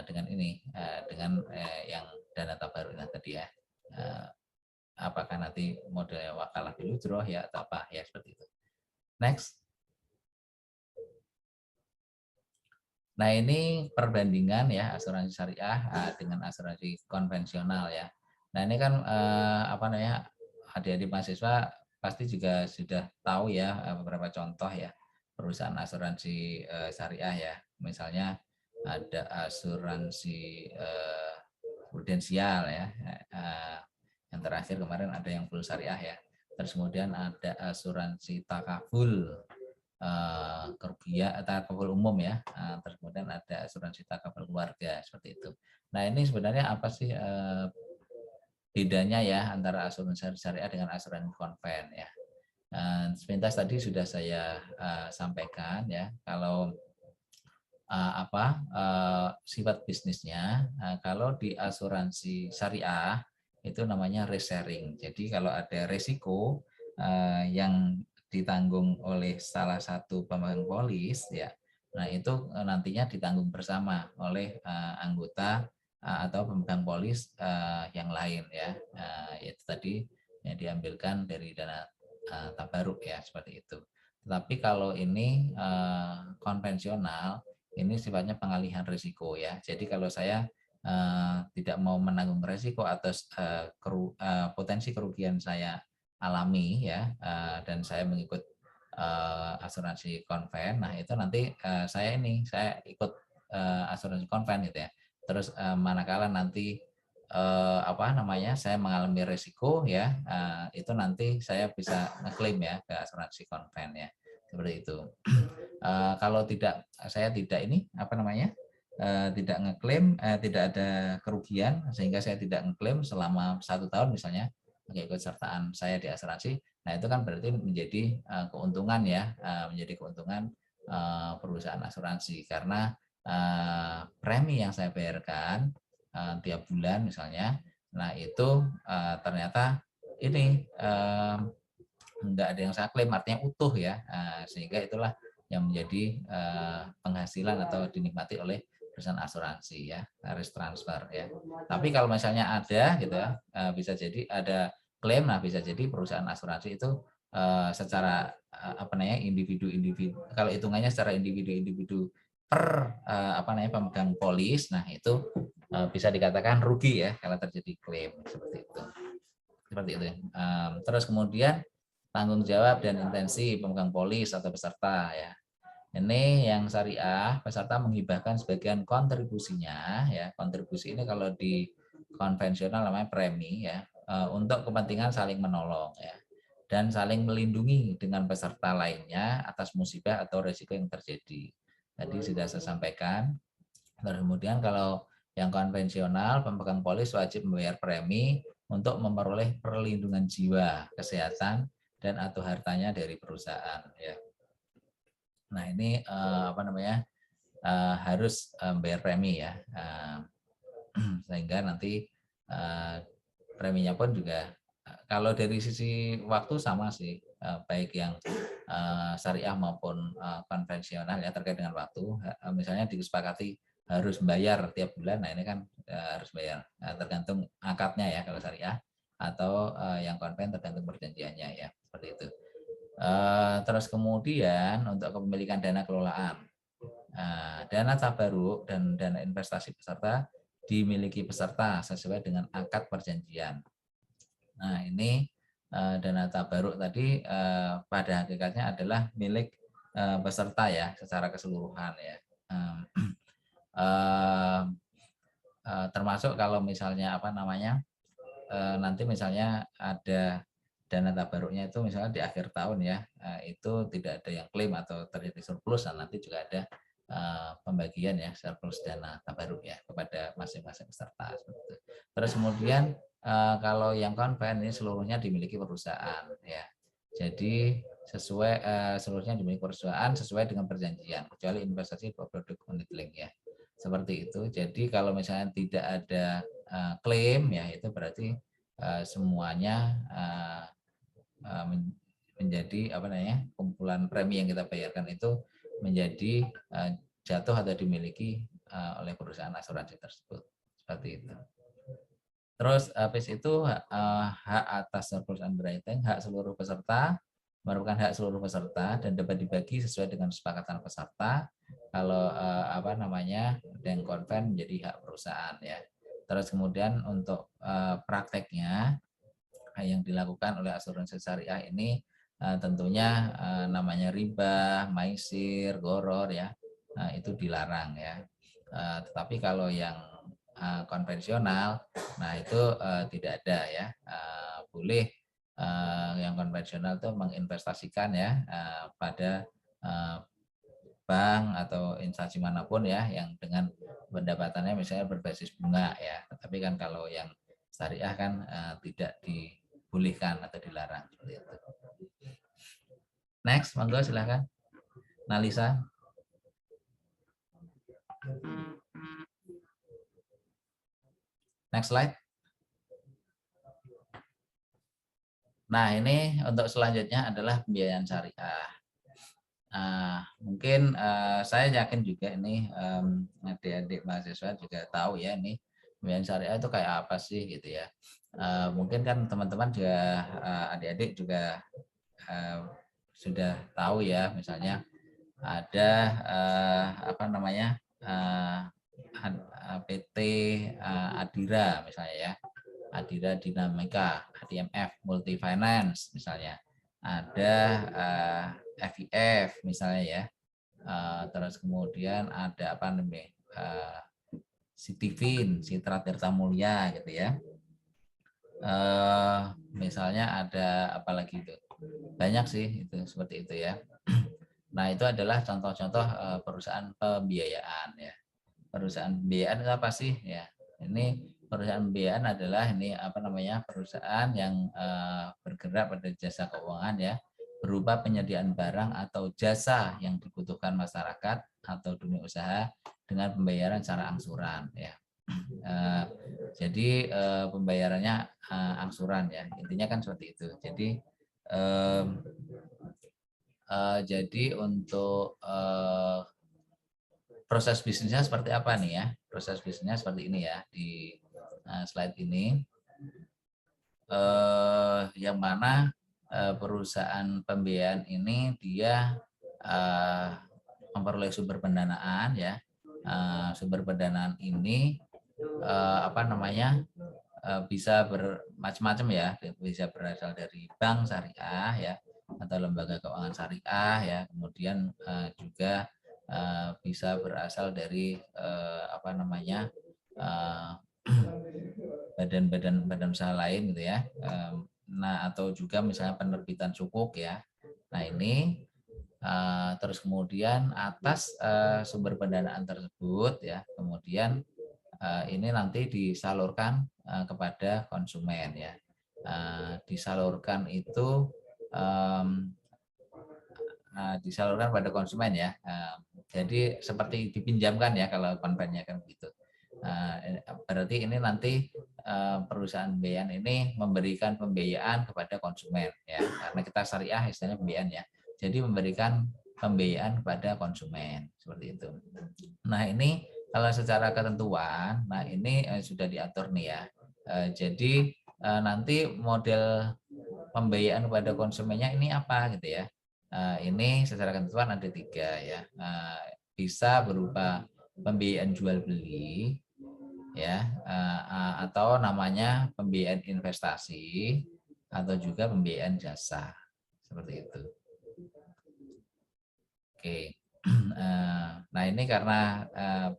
dengan ini dengan yang dana tabaruknya tadi ya. Apakah nanti modelnya wakalah bil ujroh ya atau apa ya seperti itu. Next. Nah ini perbandingan ya asuransi syariah dengan asuransi konvensional ya. Nah ini kan apa namanya adik-adik mahasiswa pasti juga sudah tahu ya beberapa contoh ya perusahaan asuransi syariah ya. Misalnya ada asuransi prudensial ya. Yang terakhir kemarin ada yang full syariah ya. Terus kemudian ada asuransi takaful kerugian takaful umum ya. Terus kemudian ada asuransi takaful keluarga seperti itu. Nah ini sebenarnya apa sih bedanya ya antara asuransi syariah dengan asuransi konven ya. Sepintas tadi sudah saya sampaikan ya kalau sifat bisnisnya. Kalau di asuransi syariah itu namanya risk sharing. Jadi kalau ada resiko yang ditanggung oleh salah satu pemegang polis ya, nah itu nantinya ditanggung bersama oleh anggota atau pemegang polis yang lain ya. Itu tadi yang diambilkan dari dana tabaruk ya seperti itu. Tetapi kalau ini konvensional ini sifatnya pengalihan risiko ya. Jadi kalau saya tidak mau menanggung risiko atas potensi kerugian saya alami ya dan saya mengikut asuransi konven, nah itu nanti saya ikut asuransi konven gitu ya. Terus manakala nanti saya mengalami risiko ya itu nanti saya bisa ngeklaim ya ke asuransi konven ya seperti itu. Kalau saya tidak tidak ngeklaim, tidak ada kerugian sehingga saya tidak ngeklaim selama 1 tahun misalnya keikutsertaan saya di asuransi. Nah itu kan berarti menjadi keuntungan ya, menjadi keuntungan perusahaan asuransi karena premi yang saya bayarkan tiap bulan misalnya Nah itu ternyata ini enggak ada yang saya klaim, artinya utuh ya. Sehingga itulah yang menjadi penghasilan atau dinikmati oleh perusahaan asuransi ya, risk transfer ya. Tapi kalau misalnya ada gitu ya, bisa jadi ada klaim, nah bisa jadi perusahaan asuransi itu secara apa namanya individu-individu, kalau hitungannya secara individu-individu per apa namanya pemegang polis, nah itu bisa dikatakan rugi ya kalau terjadi klaim seperti itu. Seperti itu. Terus kemudian tanggung jawab dan intensi pemegang polis atau peserta ya. Ini yang syariah, peserta menghibahkan sebagian kontribusinya ya. Kontribusi ini kalau di konvensional namanya premi ya, untuk kepentingan saling menolong ya, dan saling melindungi dengan peserta lainnya atas musibah atau risiko yang terjadi. Tadi sudah saya sampaikan. Terus kemudian kalau yang konvensional, pemegang polis wajib membayar premi untuk memperoleh perlindungan jiwa, kesehatan, dan atau hartanya dari perusahaan ya. Nah ini apa namanya harus bayar premi ya, sehingga nanti preminya pun juga kalau dari sisi waktu sama sih, baik yang syariah maupun konvensional ya terkait dengan waktu. Misalnya disepakati harus bayar tiap bulan, nah ini kan harus bayar, tergantung akadnya ya kalau syariah, atau yang konven tergantung perjanjiannya ya, seperti itu. Terus kemudian untuk kepemilikan dana kelolaan, dana tabaruk dan dana investasi peserta dimiliki peserta sesuai dengan akad perjanjian. Nah ini dana tabaruk tadi pada hakikatnya adalah milik peserta ya secara keseluruhan ya. Termasuk kalau misalnya apa namanya nanti misalnya ada dana tabaruknya itu misalnya di akhir tahun ya, itu tidak ada yang klaim atau terjadi surplus, dan nanti juga ada pembagian ya surplus dana tabaruk ya kepada masing-masing peserta. Terus kemudian kalau yang konven ini seluruhnya dimiliki perusahaan ya. Jadi sesuai seluruhnya dimiliki perusahaan sesuai dengan perjanjian, kecuali investasi produk unit link ya. Seperti itu. Jadi kalau misalnya tidak ada klaim ya itu berarti semuanya menjadi apa namanya kumpulan premi yang kita bayarkan itu menjadi jatuh atau dimiliki oleh perusahaan asuransi tersebut, seperti itu. Terus habis itu hak atas surplus underwriting, hak seluruh peserta merupakan hak seluruh peserta dan dapat dibagi sesuai dengan kesepakatan peserta. Kalau apa namanya dan konven menjadi hak perusahaan ya. Terus kemudian untuk prakteknya yang dilakukan oleh asuransi syariah ini tentunya namanya riba, maisir, goror ya, itu dilarang ya. Tetapi kalau yang konvensional, nah itu tidak ada ya. Boleh yang konvensional itu menginvestasikan ya pada bank atau instansi manapun ya yang dengan pendapatannya misalnya berbasis bunga ya. Tapi kan kalau yang syariah kan tidak dibolehkan atau dilarang seperti itu. Next, monggo silahkan. Nalisa. Next slide. Nah, ini untuk selanjutnya adalah pembiayaan syariah. Mungkin saya yakin juga ini adik-adik mahasiswa juga tahu ya ini pembiayaan syariah itu kayak apa sih gitu ya. Mungkin kan teman-teman juga adik-adik juga sudah tahu ya, misalnya ada apa namanya PT Adira misalnya ya, Adira Dinamika, ADMF Multi Finance misalnya, ada FIF misalnya ya, terus kemudian ada apa namanya Citivin, Citra Tirta Mulia gitu ya, misalnya ada apalagi itu, banyak sih itu seperti itu ya. Nah itu adalah contoh-contoh perusahaan pembiayaan ya. Perusahaan pembiayaan itu apa sih ya? Ini perusahaan pembiayaan adalah ini apa namanya perusahaan yang bergerak pada jasa keuangan ya, berupa penyediaan barang atau jasa yang dibutuhkan masyarakat atau dunia usaha dengan pembayaran secara angsuran ya. Jadi pembayarannya angsuran ya, intinya kan seperti itu. Jadi untuk proses bisnisnya seperti apa nih ya? Proses bisnisnya seperti ini ya di slide ini. Yang mana perusahaan pembiayaan ini dia memperoleh sumber pendanaan ya. Sumber pendanaan ini bisa bermacam-macam ya, bisa berasal dari bank syariah ya atau lembaga keuangan syariah ya, kemudian juga bisa berasal dari badan usaha lain gitu ya. Nah, atau juga misalnya penerbitan sukuk ya. Nah, ini terus kemudian atas sumber pendanaan tersebut ya, kemudian ini nanti disalurkan kepada konsumen ya. Disalurkan itu disalurkan pada konsumen ya. Jadi seperti dipinjamkan ya kalau konvennya kan begitu. Berarti ini nanti perusahaan pembiayaan ini memberikan pembiayaan kepada konsumen ya, karena kita syariah istilahnya pembiayaan ya. Jadi memberikan pembiayaan kepada konsumen seperti itu. Nah, ini kalau secara ketentuan, nah ini sudah diatur nih ya. Jadi nanti model pembiayaan kepada konsumennya ini apa gitu ya. Ini secara ketentuan ada 3 ya. Bisa berupa pembiayaan jual beli ya, atau namanya pembiayaan investasi atau juga pembiayaan jasa seperti itu. Oke. Nah, ini karena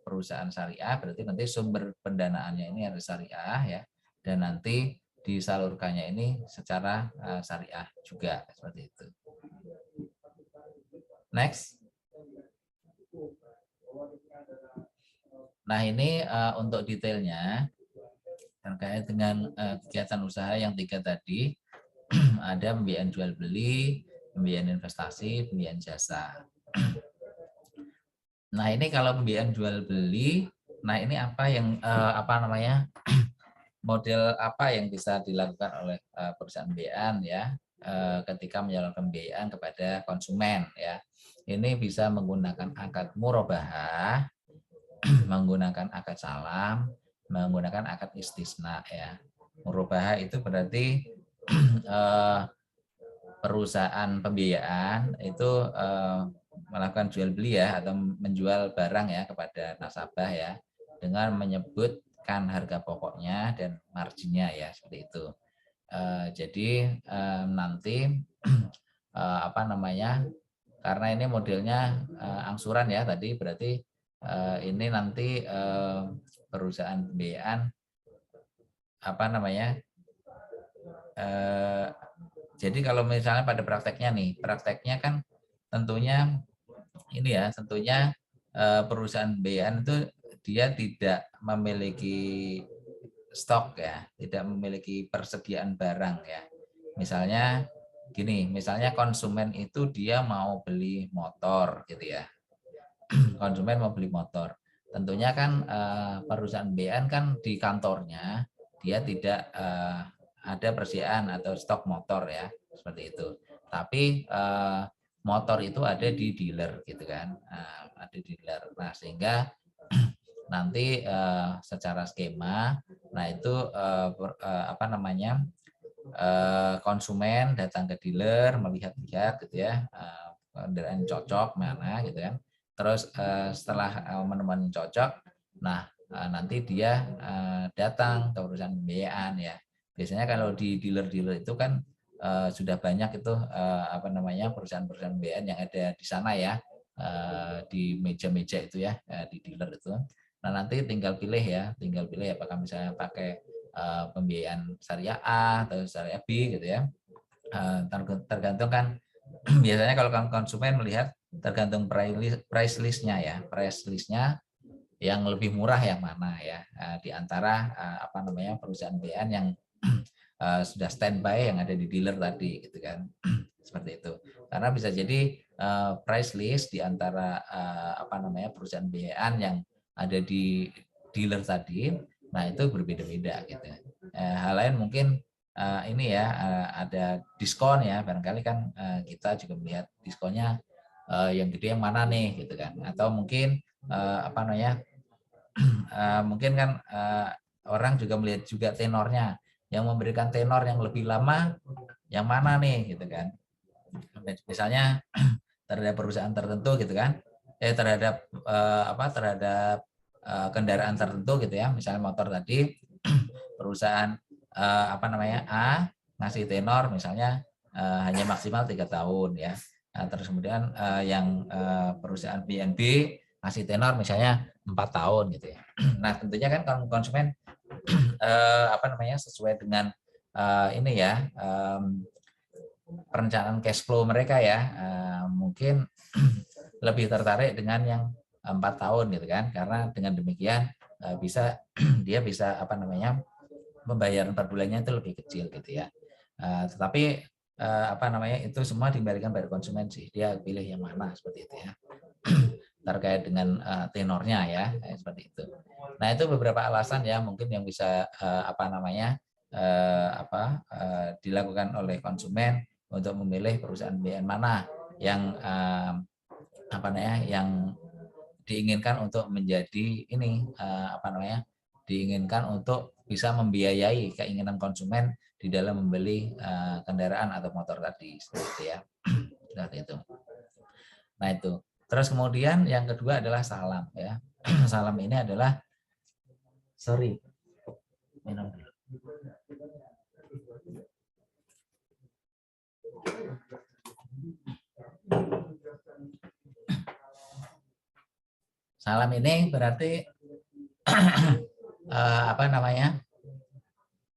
perusahaan syariah berarti nanti sumber pendanaannya ini harus syariah ya, dan nanti disalurkannya ini secara syariah juga seperti itu. Next. Nah, ini untuk detailnya terkait dengan kegiatan usaha yang 3 tadi. Ada pembiayaan jual beli, pembiayaan investasi, pembiayaan jasa. Nah, ini kalau pembiayaan jual beli, nah ini apa yang model apa yang bisa dilakukan oleh perusahaan pembiayaan ya ketika menyalurkan pembiayaan kepada konsumen ya. Ini bisa menggunakan akad murabahah, menggunakan akad salam, menggunakan akad istisna ya. Murabahah itu berarti perusahaan pembiayaan itu melakukan jual beli ya, atau menjual barang ya kepada nasabah ya, dengan menyebutkan harga pokoknya dan marginnya ya, seperti itu. Jadi nanti karena ini modelnya angsuran ya tadi, berarti ini nanti perusahaan pembiayaan jadi kalau misalnya pada prakteknya kan tentunya ini ya, tentunya perusahaan pembiayaan itu dia tidak memiliki stok ya, tidak memiliki persediaan barang ya. Misalnya gini, misalnya konsumen itu dia mau beli motor gitu ya. Konsumen mau beli motor. Tentunya kan perusahaan pembiayaan kan di kantornya dia tidak ada persediaan atau stok motor ya, seperti itu. Tapi motor itu ada di dealer gitu kan, ada di dealer. Nah, sehingga nanti secara skema, nah itu konsumen datang ke dealer, melihat-lihat gitu ya, kendaraan cocok mana gitu kan. Terus setelah menemukan cocok, nah nanti dia datang ke perusahaan pembiayaan ya. Biasanya kalau di dealer-dealer itu kan sudah banyak itu perusahaan-perusahaan pembiayaan yang ada di sana ya, di meja-meja itu ya, di dealer itu. Nah, nanti tinggal pilih apakah misalnya pakai pembiayaan syariah A atau syariah B gitu ya. Tergantung kan biasanya kalau konsumen melihat tergantung price list-nya ya, price list-nya yang lebih murah yang mana ya, di antara perusahaan pembiayaan yang sudah standby yang ada di dealer tadi gitu kan. Seperti itu. Karena bisa jadi price list di antara perusahaan pembiayaan yang ada di dealer tadi, nah itu berbeda-beda gitu. Hal lain mungkin ini ya ada diskon ya, barangkali kan kita juga melihat diskonnya yang gede yang mana nih gitu kan, atau mungkin apa namanya mungkin kan orang juga melihat juga tenornya, yang memberikan tenor yang lebih lama yang mana nih gitu kan, misalnya terhadap perusahaan tertentu gitu kan, terhadap terhadap kendaraan tertentu gitu ya, misalnya motor tadi perusahaan apa namanya A ngasih tenor misalnya hanya maksimal 3 tahun ya. Nah, terus kemudian yang perusahaan BNB ngasih tenor misalnya 4 tahun gitu ya. Nah, tentunya kan konsumen apa namanya sesuai dengan ini ya perencanaan cash flow mereka ya, mungkin lebih tertarik dengan yang 4 tahun gitu kan, karena dengan demikian bisa dia bisa apa namanya pembayaran per bulannya itu lebih kecil gitu ya. Tetapi apa namanya itu semua dikembalikan pada konsumen sih, dia pilih yang mana seperti itu ya. Terkait dengan tenornya ya, seperti itu. Nah, itu beberapa alasan ya mungkin yang bisa apa namanya dilakukan oleh konsumen untuk memilih perusahaan BN mana yang apa namanya yang diinginkan untuk menjadi ini apa namanya diinginkan untuk bisa membiayai keinginan konsumen di dalam membeli kendaraan atau motor tadi seperti ya. Seperti itu. Nah, itu. Terus kemudian yang kedua adalah salam ya. Salam ini adalah minum dulu. Salam ini berarti apa namanya?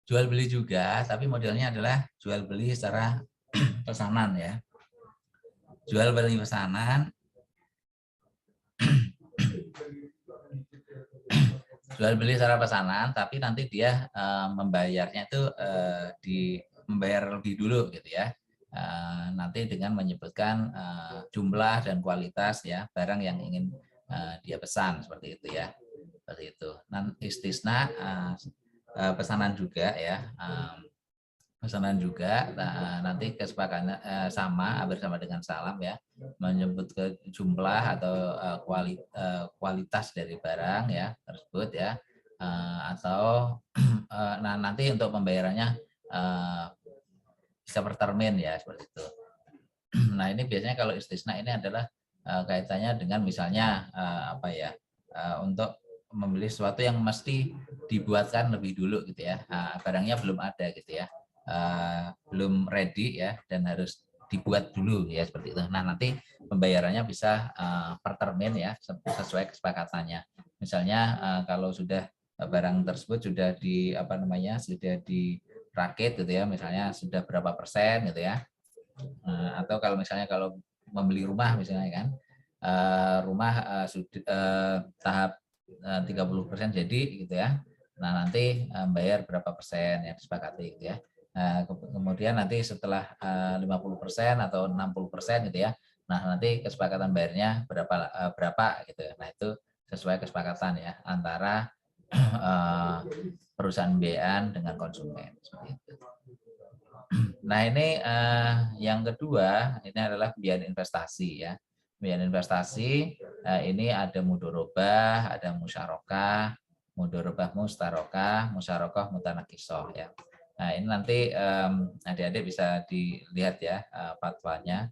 Jual beli juga, tapi modelnya adalah jual beli secara pesanan ya. Jual beli pesanan. Jual beli secara pesanan, tapi nanti dia membayarnya itu membayar lebih dulu gitu ya. Nanti dengan menyebutkan jumlah dan kualitas ya barang yang ingin dia pesan seperti itu ya. Seperti itu. Istisna pesanan juga ya. Pesanan juga nanti kesepakatan sama hampir sama dengan salam ya, menyebut ke jumlah atau kualitas dari barang ya tersebut ya, atau nah nanti untuk pembayarannya bisa per termin ya seperti itu. Nah, ini biasanya kalau istisna ini adalah kaitannya dengan misalnya apa ya untuk membeli sesuatu yang mesti dibuatkan lebih dulu gitu ya, barangnya belum ada gitu ya, belum ready ya dan harus dibuat dulu ya seperti itu. Nah, nanti pembayarannya bisa per termin ya sesuai kesepakatannya. Misalnya kalau sudah barang tersebut sudah di apa namanya sudah dirakit gitu ya, misalnya sudah berapa persen gitu ya. Atau kalau misalnya kalau membeli rumah misalnya kan, rumah sudah tahap 30% jadi gitu ya. Nah, nanti bayar berapa persen yang disepakati gitu ya. Nah, kemudian nanti setelah 50% atau 60% gitu ya. Nah, nanti kesepakatan bayarnya berapa gitu ya. Nah, itu sesuai kesepakatan ya antara perusahaan BN dengan konsumen seperti itu. Nah, ini yang kedua ini adalah pembiayaan investasi ya. Pembiayaan investasi ini ada mudorobah, ada musyarakah, mudorobah mustarokah, musyarakah mutanakisoh ya. Nah, ini nanti adik-adik bisa dilihat ya fatwanya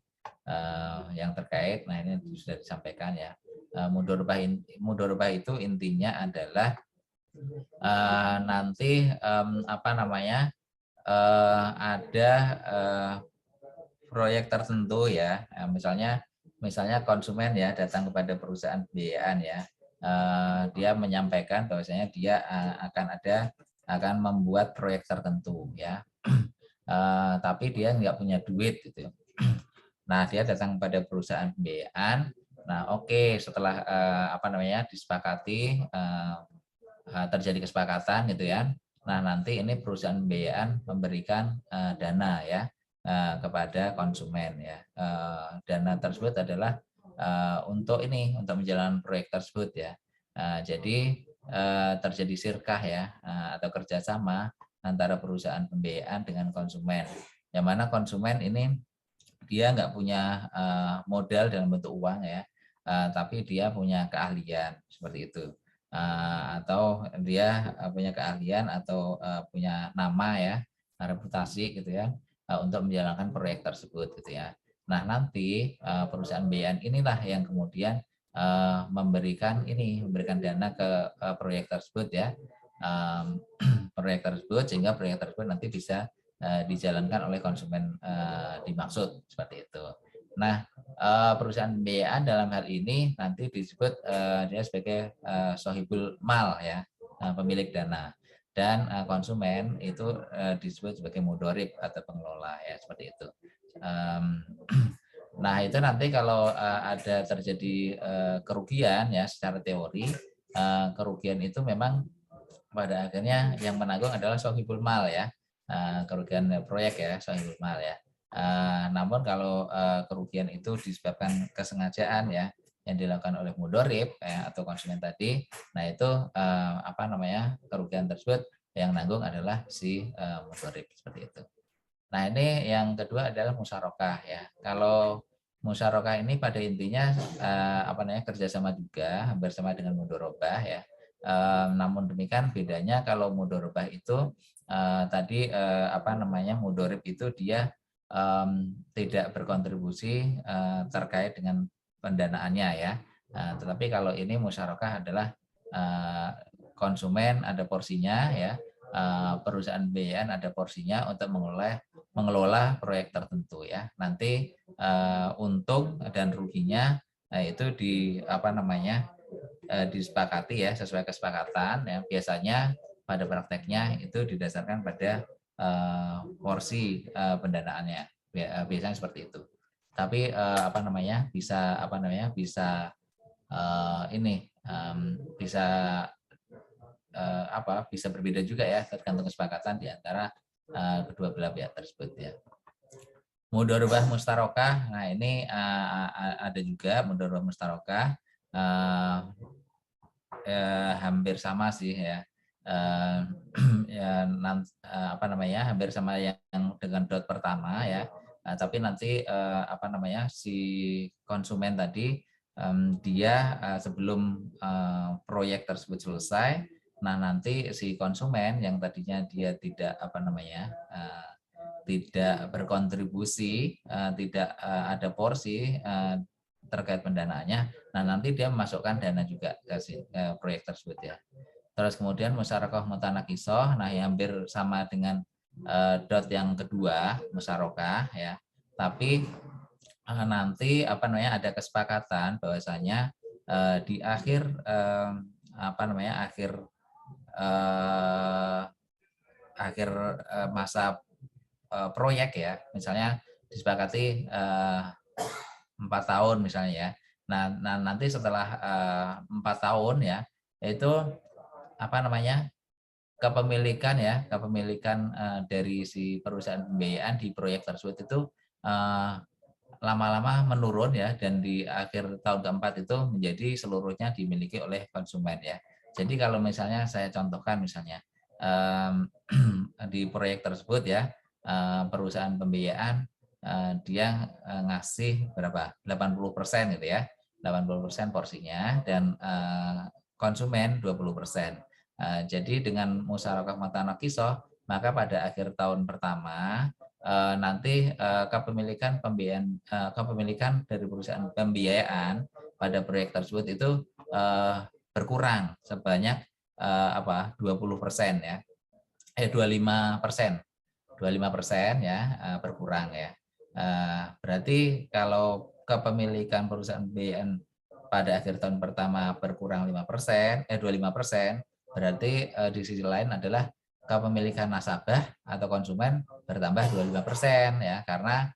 yang terkait. Nah, ini sudah disampaikan ya. Mudorobah itu intinya adalah nanti apa namanya ada proyek tertentu ya, misalnya konsumen ya datang kepada perusahaan pembiayaan ya, dia menyampaikan bahwasanya dia akan membuat proyek tertentu ya, tapi dia nggak punya duit gitu. Nah, dia datang kepada perusahaan pembiayaan. Nah, oke, setelah apa namanya disepakati terjadi kesepakatan gitu ya. Nah, nanti ini perusahaan pembiayaan memberikan dana ya kepada konsumen ya. Dana tersebut adalah untuk menjalankan proyek tersebut ya. Jadi terjadi sirkah ya atau kerjasama antara perusahaan pembiayaan dengan konsumen. Yang mana konsumen ini dia nggak punya modal dalam bentuk uang ya, tapi dia punya keahlian seperti itu. Atau dia punya keahlian atau punya nama ya, reputasi gitu ya, untuk menjalankan proyek tersebut gitu ya. Nah nanti perusahaan pembiayaan inilah yang kemudian memberikan dana ke proyek tersebut ya, proyek tersebut, sehingga proyek tersebut nanti bisa dijalankan oleh konsumen dimaksud seperti itu. Nah, perusahaan pembiayaan dalam hal ini nanti disebut dia sebagai sohibul mal ya, pemilik dana, dan konsumen itu disebut sebagai mudorib atau pengelola ya, seperti itu. Nah, itu nanti kalau ada terjadi kerugian ya secara teori, kerugian itu memang pada akhirnya yang menanggung adalah sohibul mal ya, kerugian proyek ya, sohibul mal ya. Namun kalau kerugian itu disebabkan kesengajaan ya yang dilakukan oleh mudorib ya, atau konsumen tadi, nah itu kerugian tersebut yang nanggung adalah si mudorib seperti itu. Nah ini yang kedua adalah musyarakah ya. Kalau musyarakah ini pada intinya kerjasama juga bersama dengan mudorobah ya. Namun demikian bedanya kalau mudorobah itu mudorib itu dia tidak berkontribusi terkait dengan pendanaannya ya. Tetapi kalau ini musyarakah adalah konsumen ada porsinya ya, perusahaan pembiayaan ada porsinya untuk mengelola proyek tertentu ya. Nanti untung dan ruginya itu disepakati ya sesuai kesepakatan ya. Biasanya pada prakteknya itu didasarkan pada porsi pendanaannya. Biasanya seperti itu. Tapi bisa berbeda juga ya, tergantung kesepakatan di antara kedua belah pihak tersebut ya. Mudorobah mustarokah, nah ini ada juga mudorobah mustarokah, hampir sama sih ya, hampir sama yang dengan dot pertama ya. Tapi nanti si konsumen tadi dia sebelum proyek tersebut selesai, nah nanti si konsumen yang tadinya dia tidak tidak berkontribusi, tidak ada porsi terkait pendanaannya, nah nanti dia memasukkan dana juga ke proyek tersebut ya. Terus kemudian musyarakah mutanakisoh, nah yang hampir sama dengan dot yang kedua musyarakah ya, tapi nanti ada kesepakatan bahwasanya di akhir masa proyek ya, misalnya disepakati 4 tahun misalnya ya. Nah nanti setelah 4 tahun ya, itu kepemilikan dari si perusahaan pembiayaan di proyek tersebut itu lama-lama menurun ya, dan di akhir tahun keempat itu menjadi seluruhnya dimiliki oleh konsumen ya. Jadi kalau misalnya saya contohkan misalnya di proyek tersebut ya, perusahaan pembiayaan dia ngasih berapa 80% gitu ya, 80% porsinya, dan konsumen 20%. Jadi dengan musyarakah mutanakisoh, maka pada akhir tahun pertama nanti kepemilikan dari perusahaan pembiayaan pada proyek tersebut itu berkurang sebanyak 20% ya, 25% ya, berkurang ya. Berarti kalau kepemilikan perusahaan pembiayaan pada akhir tahun pertama berkurang 25%, berarti di sisi lain adalah kepemilikan nasabah atau konsumen bertambah 25% ya, karena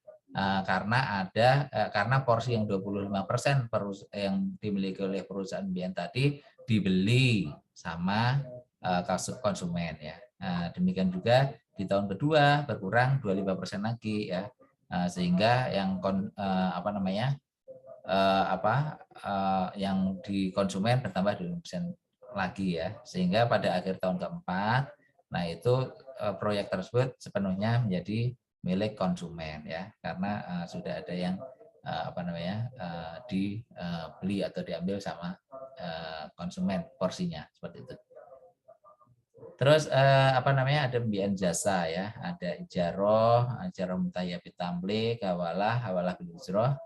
porsi yang 25% yang dimiliki oleh perusahaan pembiayaan tadi dibeli sama konsumen ya. Demikian juga di tahun kedua berkurang 25% lagi ya, sehingga yang yang di konsumen bertambah 25% lagi ya, sehingga pada akhir tahun keempat, nah itu proyek tersebut sepenuhnya menjadi milik konsumen ya, karena sudah ada yang dibeli atau diambil sama konsumen porsinya seperti itu. Terus ada pembiayaan jasa ya, ada ijaroh mutayyabit tamlik, hawalah bil ujroh,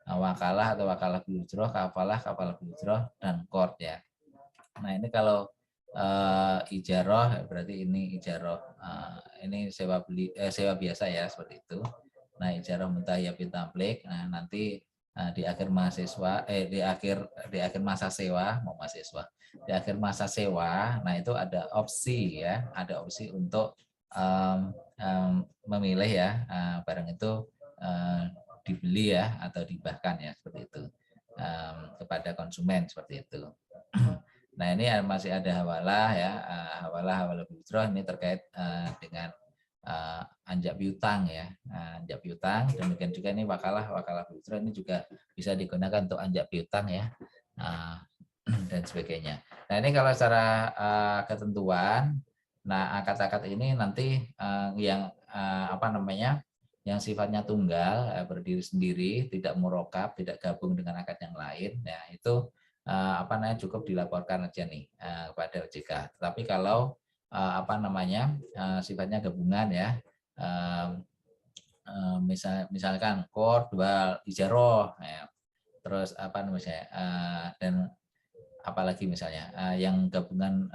wakalah atau wakalah bil ujroh, kafalah bil ujroh, dan qard ya. Nah ini kalau ijaroh berarti ini ijaroh ini sewa biasa ya seperti itu. Nah ijaroh mutayyabit tamlik, nah nanti di akhir mahasiswa di akhir masa sewa di akhir masa sewa, nah itu ada opsi ya, ada opsi untuk memilih ya barang itu dibeli ya atau dihibahkan ya seperti itu kepada konsumen seperti itu. Nah ini masih ada hawalah ya, hawalah bil ujroh ini terkait dengan anjak piutang ya, anjak piutang. Demikian juga ini wakalah bil ujroh ini juga bisa digunakan untuk anjak piutang ya, dan sebagainya. Nah ini kalau secara ketentuan, nah akad-akad ini nanti yang yang sifatnya tunggal, berdiri sendiri, tidak murokab, tidak gabung dengan akad yang lain, ya itu cukup dilaporkan aja nih kepada OJK. Tetapi kalau sifatnya gabungan ya, misalkan qard wal ijaroh ya, terus dan apalagi misalnya yang gabungan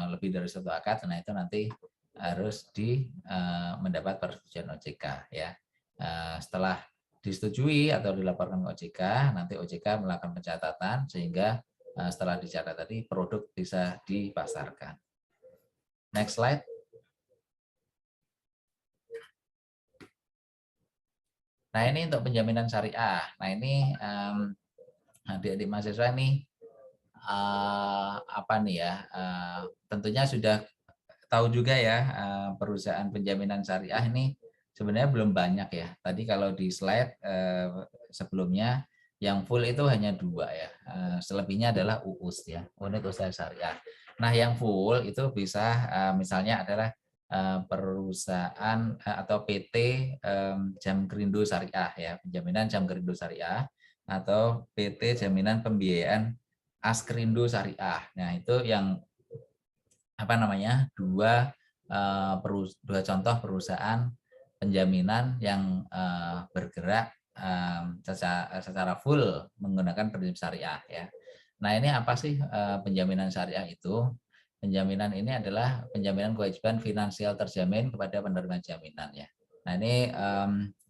lebih dari satu akad, nah itu nanti harus mendapat persetujuan OJK ya. Setelah disetujui atau dilaporkan ke OJK, nanti OJK melakukan pencatatan sehingga setelah dicatat tadi produk bisa dipasarkan. Next slide. Nah ini untuk penjaminan syariah. Nah ini adik-adik mahasiswa ini tentunya sudah tahu juga ya, perusahaan penjaminan syariah ini sebenarnya belum banyak ya. Tadi kalau di slide sebelumnya yang full itu hanya 2 ya. Selebihnya adalah UUS ya, unit usaha syariah. Nah yang full itu bisa misalnya adalah perusahaan atau PT Jamkrindo Syariah ya, penjaminan Jamkrindo Syariah, atau PT Jaminan Pembiayaan Askrindo Syariah. Nah itu yang dua contoh perusahaan penjaminan yang bergerak secara full menggunakan prinsip syariah ya. Nah ini apa sih penjaminan syariah itu? Penjaminan ini adalah penjaminan kewajiban finansial terjamin kepada penerima jaminan ya. Nah ini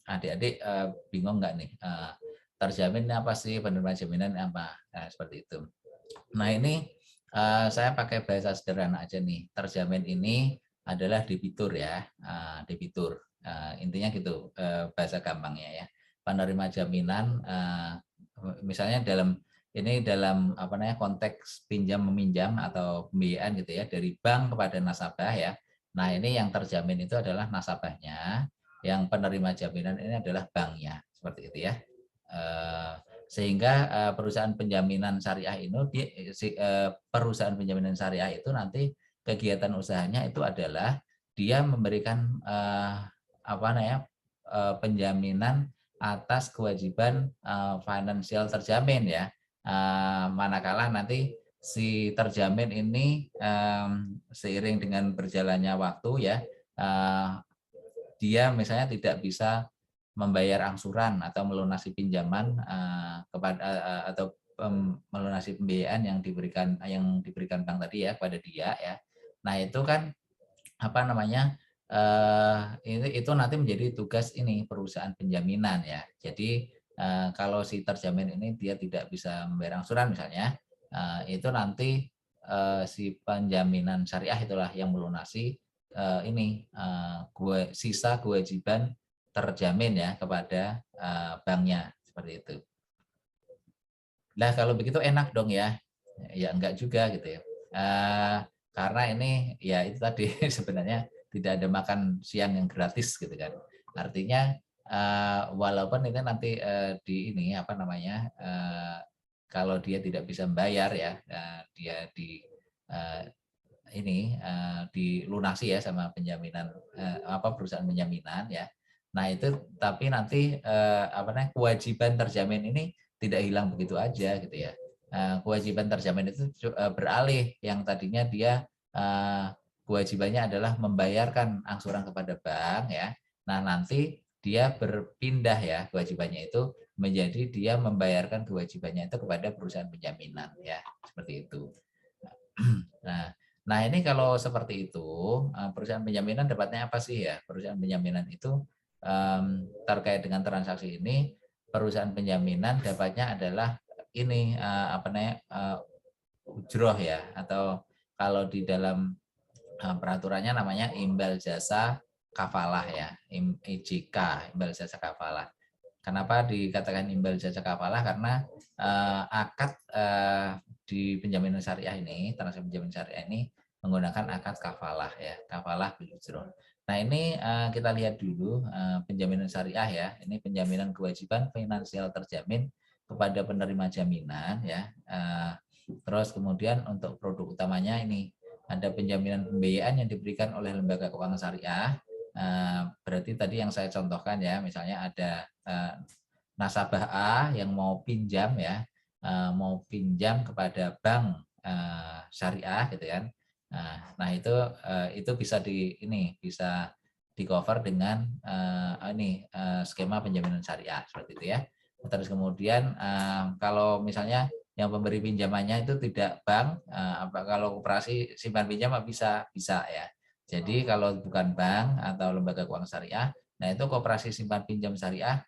adik-adik bingung nggak nih? Terjamin apa sih, penerima jaminan apa? Nah, seperti itu. Nah ini saya pakai bahasa sederhana aja nih. Terjamin ini adalah debitur ya, debitur. Intinya gitu bahasa gampangnya ya. Penerima jaminan misalnya dalam konteks pinjam meminjam atau pembiayaan gitu ya, dari bank kepada nasabah ya. Nah ini yang terjamin itu adalah nasabahnya, yang penerima jaminan ini adalah banknya, seperti itu ya. Sehingga perusahaan penjaminan syariah perusahaan penjaminan syariah itu nanti kegiatan usahanya itu adalah dia memberikan penjaminan atas kewajiban finansial terjamin ya. Manakala nanti si terjamin ini seiring dengan berjalannya waktu ya, dia misalnya tidak bisa membayar angsuran atau melunasi pinjaman atau melunasi pembiayaan yang diberikan bank tadi ya kepada dia ya. Nah itu kan itu nanti menjadi tugas ini perusahaan penjaminan ya. Jadi kalau si terjamin ini dia tidak bisa membayar angsuran misalnya, itu nanti si penjaminan syariah itulah yang melunasi sisa kewajiban terjamin ya kepada banknya, seperti itu. Nah kalau begitu enak dong ya, ya enggak juga gitu ya. Karena ini ya itu tadi sebenarnya tidak ada makan siang yang gratis gitu kan. Artinya walaupun ini nanti kalau dia tidak bisa membayar ya, dia ini dilunasi ya sama penjaminan perusahaan penjaminan ya. Nah itu tapi nanti kewajiban terjamin ini tidak hilang begitu aja gitu ya. Kewajiban terjamin itu beralih, yang tadinya dia kewajibannya adalah membayarkan angsuran kepada bank ya. Nah nanti dia berpindah ya kewajibannya itu menjadi dia membayarkan kewajibannya itu kepada perusahaan penjaminan ya, seperti itu. Nah ini kalau seperti itu, perusahaan penjaminan dapatnya apa sih ya? Perusahaan penjaminan itu terkait dengan transaksi ini, perusahaan penjaminan dapatnya adalah ini ujroh ya, atau kalau di dalam peraturannya namanya imbal jasa kafalah ya, IJK, imbal jasa kafalah. Kenapa dikatakan imbal jasa kafalah? Karena akad di penjaminan syariah ini, transaksi penjaminan syariah ini menggunakan akad kafalah ya, kafalah bil ujroh. Nah ini kita lihat dulu penjaminan syariah ya, ini penjaminan kewajiban finansial terjamin kepada penerima jaminan ya. Terus kemudian untuk produk utamanya ini ada penjaminan pembiayaan yang diberikan oleh lembaga keuangan syariah. Berarti tadi yang saya contohkan ya, misalnya ada nasabah A yang mau pinjam ya, mau pinjam kepada bank syariah gitu kan. Nah itu bisa bisa di cover dengan skema penjaminan syariah seperti itu ya. Terus kemudian kalau misalnya yang pemberi pinjamannya itu tidak bank, kalau koperasi simpan pinjam bisa ya. Jadi kalau bukan bank atau lembaga keuangan syariah, nah itu koperasi simpan pinjam syariah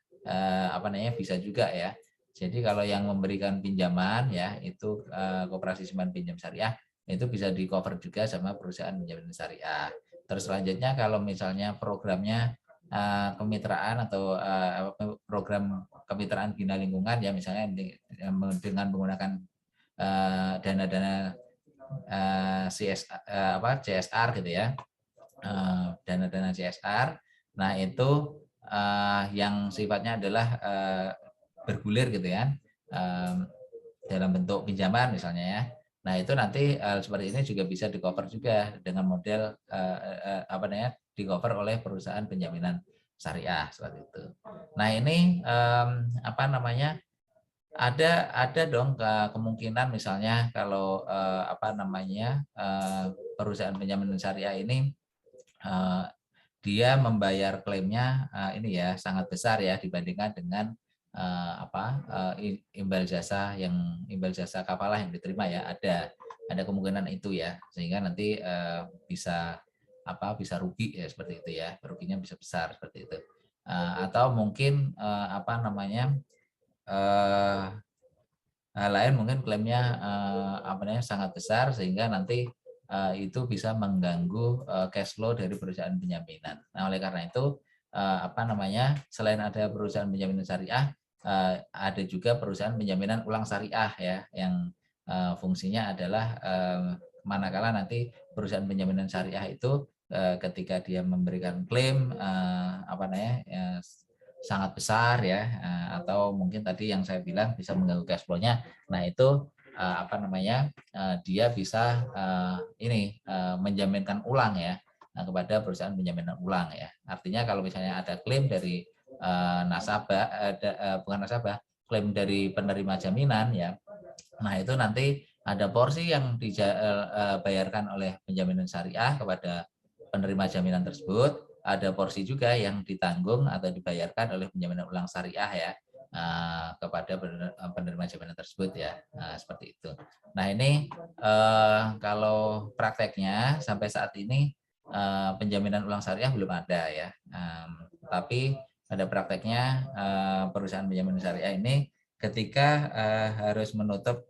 bisa juga ya. Jadi kalau yang memberikan pinjaman ya itu koperasi simpan pinjam syariah, itu bisa di cover juga sama perusahaan penjaminan syariah. Terus selanjutnya kalau misalnya programnya kemitraan atau program kemitraan bina lingkungan ya, misalnya dengan menggunakan dana-dana CSR gitu ya, dana-dana CSR. Nah itu yang sifatnya adalah bergulir gitu ya, dalam bentuk pinjaman misalnya ya. Nah itu nanti seperti ini juga bisa di cover juga dengan model di cover oleh perusahaan penjaminan syariah seperti itu. Nah ini ada dong kemungkinan misalnya kalau perusahaan penjaminan syariah ini dia membayar klaimnya ini ya sangat besar ya dibandingkan dengan imbal jasa kafalah yang diterima ya, ada kemungkinan itu ya, sehingga nanti bisa rugi ya seperti itu ya, ruginya bisa besar seperti itu, atau mungkin hal lain, mungkin klaimnya sangat besar sehingga nanti itu bisa mengganggu cash flow dari perusahaan penjaminan. Nah oleh karena itu selain ada perusahaan penjaminan syariah, ada juga perusahaan penjaminan ulang syariah ya, yang fungsinya adalah manakala nanti perusahaan penjaminan syariah itu ketika dia memberikan klaim sangat besar ya, atau mungkin tadi yang saya bilang bisa mengganggu cash flow-nya. Nah itu dia bisa menjaminkan ulang ya kepada perusahaan penjaminan ulang ya. Artinya kalau misalnya ada klaim dari bukan nasabah, klaim dari penerima jaminan ya. Nah itu nanti ada porsi yang dibayarkan oleh penjaminan syariah kepada penerima jaminan tersebut, ada porsi juga yang ditanggung atau dibayarkan oleh penjaminan ulang syariah ya kepada penerima jaminan tersebut ya, seperti itu. Nah ini kalau prakteknya sampai saat ini penjaminan ulang syariah belum ada ya, tapi pada prakteknya perusahaan penjaminan syariah ini ketika harus menutup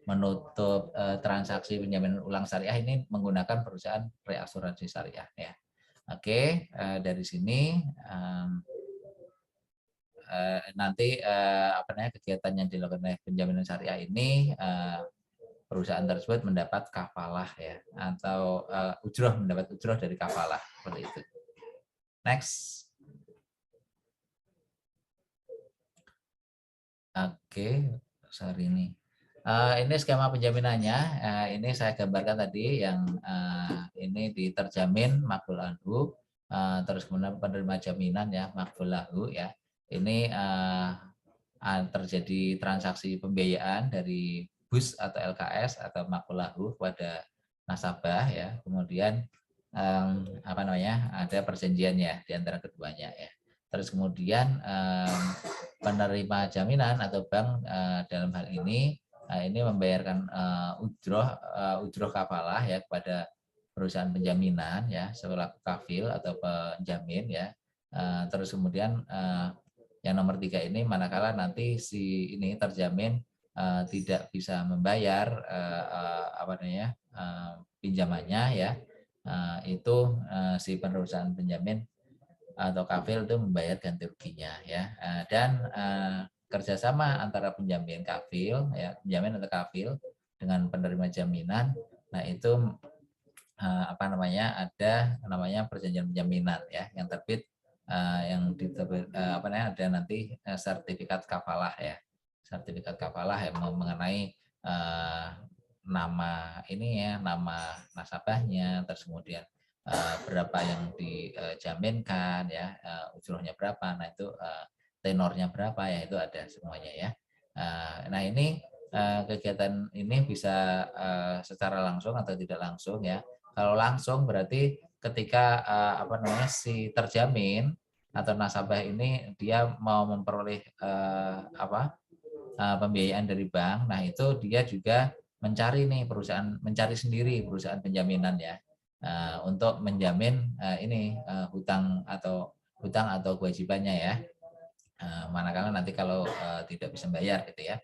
menutup transaksi penjaminan ulang syariah ini menggunakan perusahaan reasuransi syariah ya. Oke, dari sini nanti kegiatan yang dilakukan oleh penjaminan syariah ini perusahaan tersebut mendapat kafalah ya, atau mendapat ujroh dari kafalah seperti itu. Next. Oke, sorry ini. Ini skema penjaminannya. Ini saya gambarkan tadi yang ini diterjamin makbul anhu, terus kemudian penerima jaminan ya makbul lahu ya. Ini terjadi transaksi pembiayaan dari BUS atau LKS atau makbul lahu kepada nasabah ya. Kemudian apa namanya, ada perjanjiannya di antara keduanya ya. Terus kemudian penerima jaminan atau bank dalam hal ini membayarkan ujroh kafalah ya kepada perusahaan penjaminan ya selaku kafil atau penjamin ya. Terus kemudian yang nomor 3 ini manakala nanti si ini terjamin tidak bisa membayar apa namanya pinjamannya ya, itu si perusahaan penjamin atau kafil itu membayar ganti ruginya ya. Dan kerjasama antara penjamin kafil ya, penjamin atau kafil dengan penerima jaminan, nah itu apa namanya, ada namanya perjanjian penjaminan ya yang terbit yang diterbit apa namanya, ada nanti sertifikat kafalah ya, sertifikat kafalah yang mengenai nama ini ya, nama nasabahnya, terus kemudian berapa yang dijaminkan ya, ujrohnya berapa, nah itu tenornya berapa ya, itu ada semuanya ya. Nah ini kegiatan ini bisa secara langsung atau tidak langsung ya. Kalau langsung berarti ketika apa namanya si terjamin atau nasabah ini dia mau memperoleh pembiayaan dari bank, nah itu dia juga mencari nih perusahaan, mencari sendiri perusahaan penjaminan ya untuk menjamin ini hutang atau kewajibannya ya, manakala nanti kalau tidak bisa bayar gitu ya.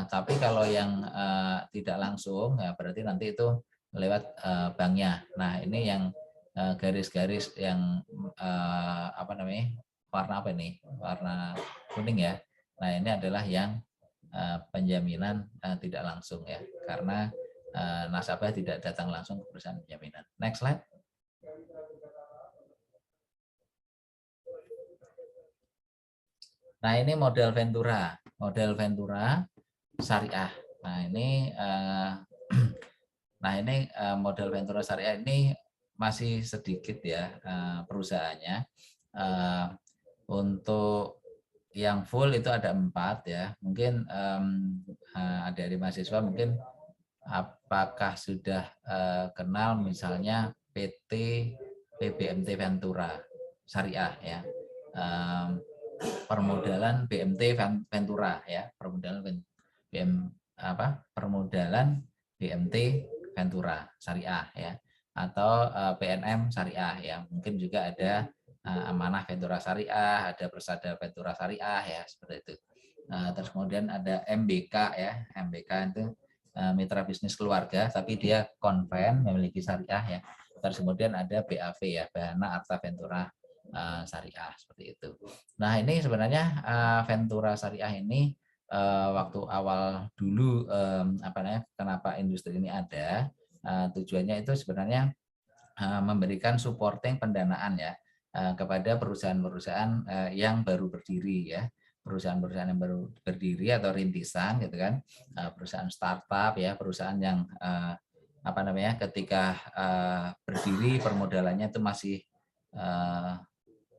Tapi kalau yang tidak langsung ya berarti nanti itu lewat banknya. Nah ini yang garis-garis yang apa namanya, warna apa ini, warna kuning ya. Nah ini adalah yang penjaminan tidak langsung ya, karena nasabah tidak datang langsung ke perusahaan penjaminan. Next slide. Nah ini model Ventura syariah. Nah ini model Ventura syariah ini masih sedikit ya perusahaannya. Untuk yang full itu ada 4 ya. Mungkin adik-adik mahasiswa mungkin apakah sudah kenal misalnya PT PBMT Ventura Syariah ya. Permodalan BMT Ventura ya, permodalan BMT Ventura Syariah ya, atau PNM Syariah ya. Mungkin juga ada Amanah Ventura Syariah, ada Persada Ventura Syariah ya, seperti itu. Terus kemudian ada MBK ya, MBK itu mitra bisnis keluarga tapi dia konven memiliki syariah ya. Terus kemudian ada BAV ya, Bahana Arta Ventura Syariah, seperti itu. Nah ini sebenarnya Ventura Syariah ini waktu awal dulu apa namanya, kenapa industri ini ada, tujuannya itu sebenarnya memberikan supporting pendanaan ya kepada perusahaan-perusahaan yang baru berdiri ya, perusahaan-perusahaan yang baru berdiri atau rintisan gitu kan, perusahaan startup ya, perusahaan yang apa namanya, ketika berdiri permodalannya itu masih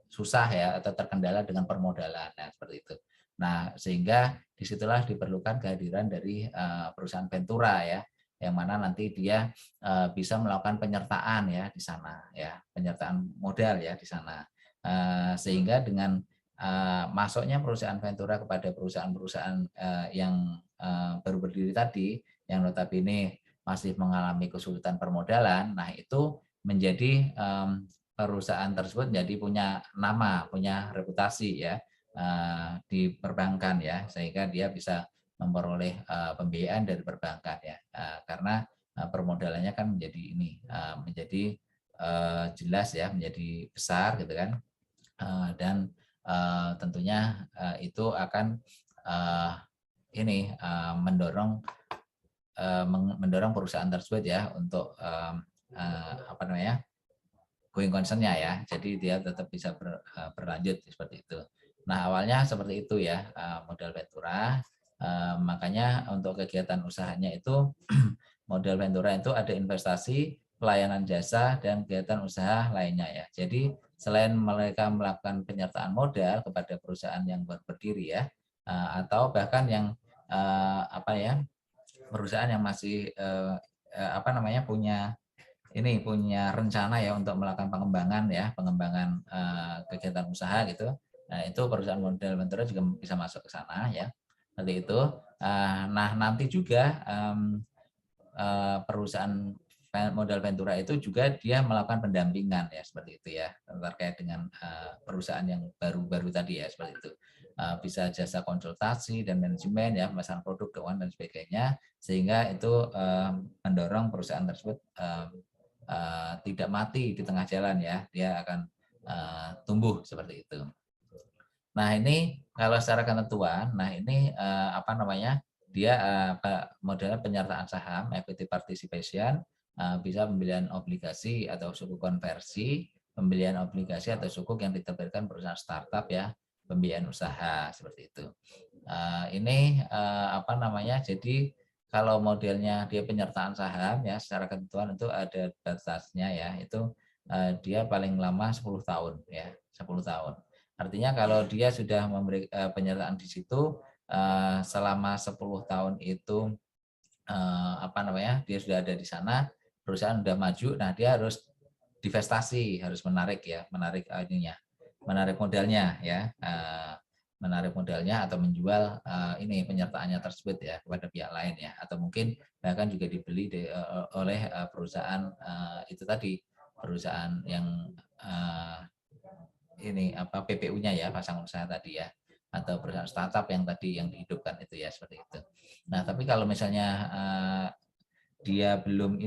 susah ya atau terkendala dengan permodalan, nah seperti itu. Nah sehingga disitulah diperlukan kehadiran dari perusahaan Ventura ya, yang mana nanti dia bisa melakukan penyertaan ya di sana ya, penyertaan modal ya di sana, sehingga dengan masuknya perusahaan Ventura kepada perusahaan-perusahaan yang baru berdiri tadi, yang notabene masih mengalami kesulitan permodalan, nah itu menjadi perusahaan tersebut menjadi punya nama, punya reputasi ya di perbankan ya, sehingga dia bisa memperoleh pembiayaan dari perbankan ya, karena permodalannya kan menjadi ini menjadi jelas ya, menjadi besar gitu kan, dan tentunya itu akan ini mendorong perusahaan tersebut ya untuk apa namanya, going concern-nya ya, jadi dia tetap bisa berlanjut seperti itu. Nah awalnya seperti itu ya model Ventura. Makanya untuk kegiatan usahanya itu model Ventura itu ada investasi, pelayanan jasa, dan kegiatan usaha lainnya ya. Jadi selain mereka melakukan penyertaan modal kepada perusahaan yang baru berdiri ya, atau bahkan yang perusahaan yang masih punya rencana ya untuk melakukan pengembangan kegiatan usaha gitu. Nah, itu perusahaan model Ventura juga bisa masuk ke sana ya. Seperti itu. Nah, nanti juga perusahaan modal Ventura itu juga dia melakukan pendampingan ya seperti itu ya, terkait dengan perusahaan yang baru-baru tadi ya seperti itu. Bisa jasa konsultasi dan manajemen ya, pemasaran produk, keuangan dan sebagainya, sehingga itu mendorong perusahaan tersebut tidak mati di tengah jalan ya, dia akan tumbuh seperti itu. Nah, ini kalau secara ketentuan, nah ini dia modelnya penyertaan saham, equity participation, bisa pembelian obligasi atau sukuk konversi, pembelian obligasi atau sukuk yang diterbitkan perusahaan startup ya, pembiayaan usaha seperti itu. Jadi kalau modelnya dia penyertaan saham ya, secara ketentuan itu ada batasnya ya, itu dia paling lama 10 tahun ya, 10 tahun. Artinya kalau dia sudah memberi penyertaan di situ selama 10 tahun itu dia sudah ada di sana, perusahaan sudah maju, nah dia harus divestasi, harus menarik modalnya ya, menarik modalnya atau menjual penyertaannya tersebut ya kepada pihak lain ya, atau mungkin bahkan juga dibeli oleh perusahaan itu tadi, perusahaan yang PPU-nya ya, pasangan usaha tadi ya, atau perusahaan startup yang tadi yang dihidupkan itu ya, seperti itu. Nah, tapi kalau misalnya dia belum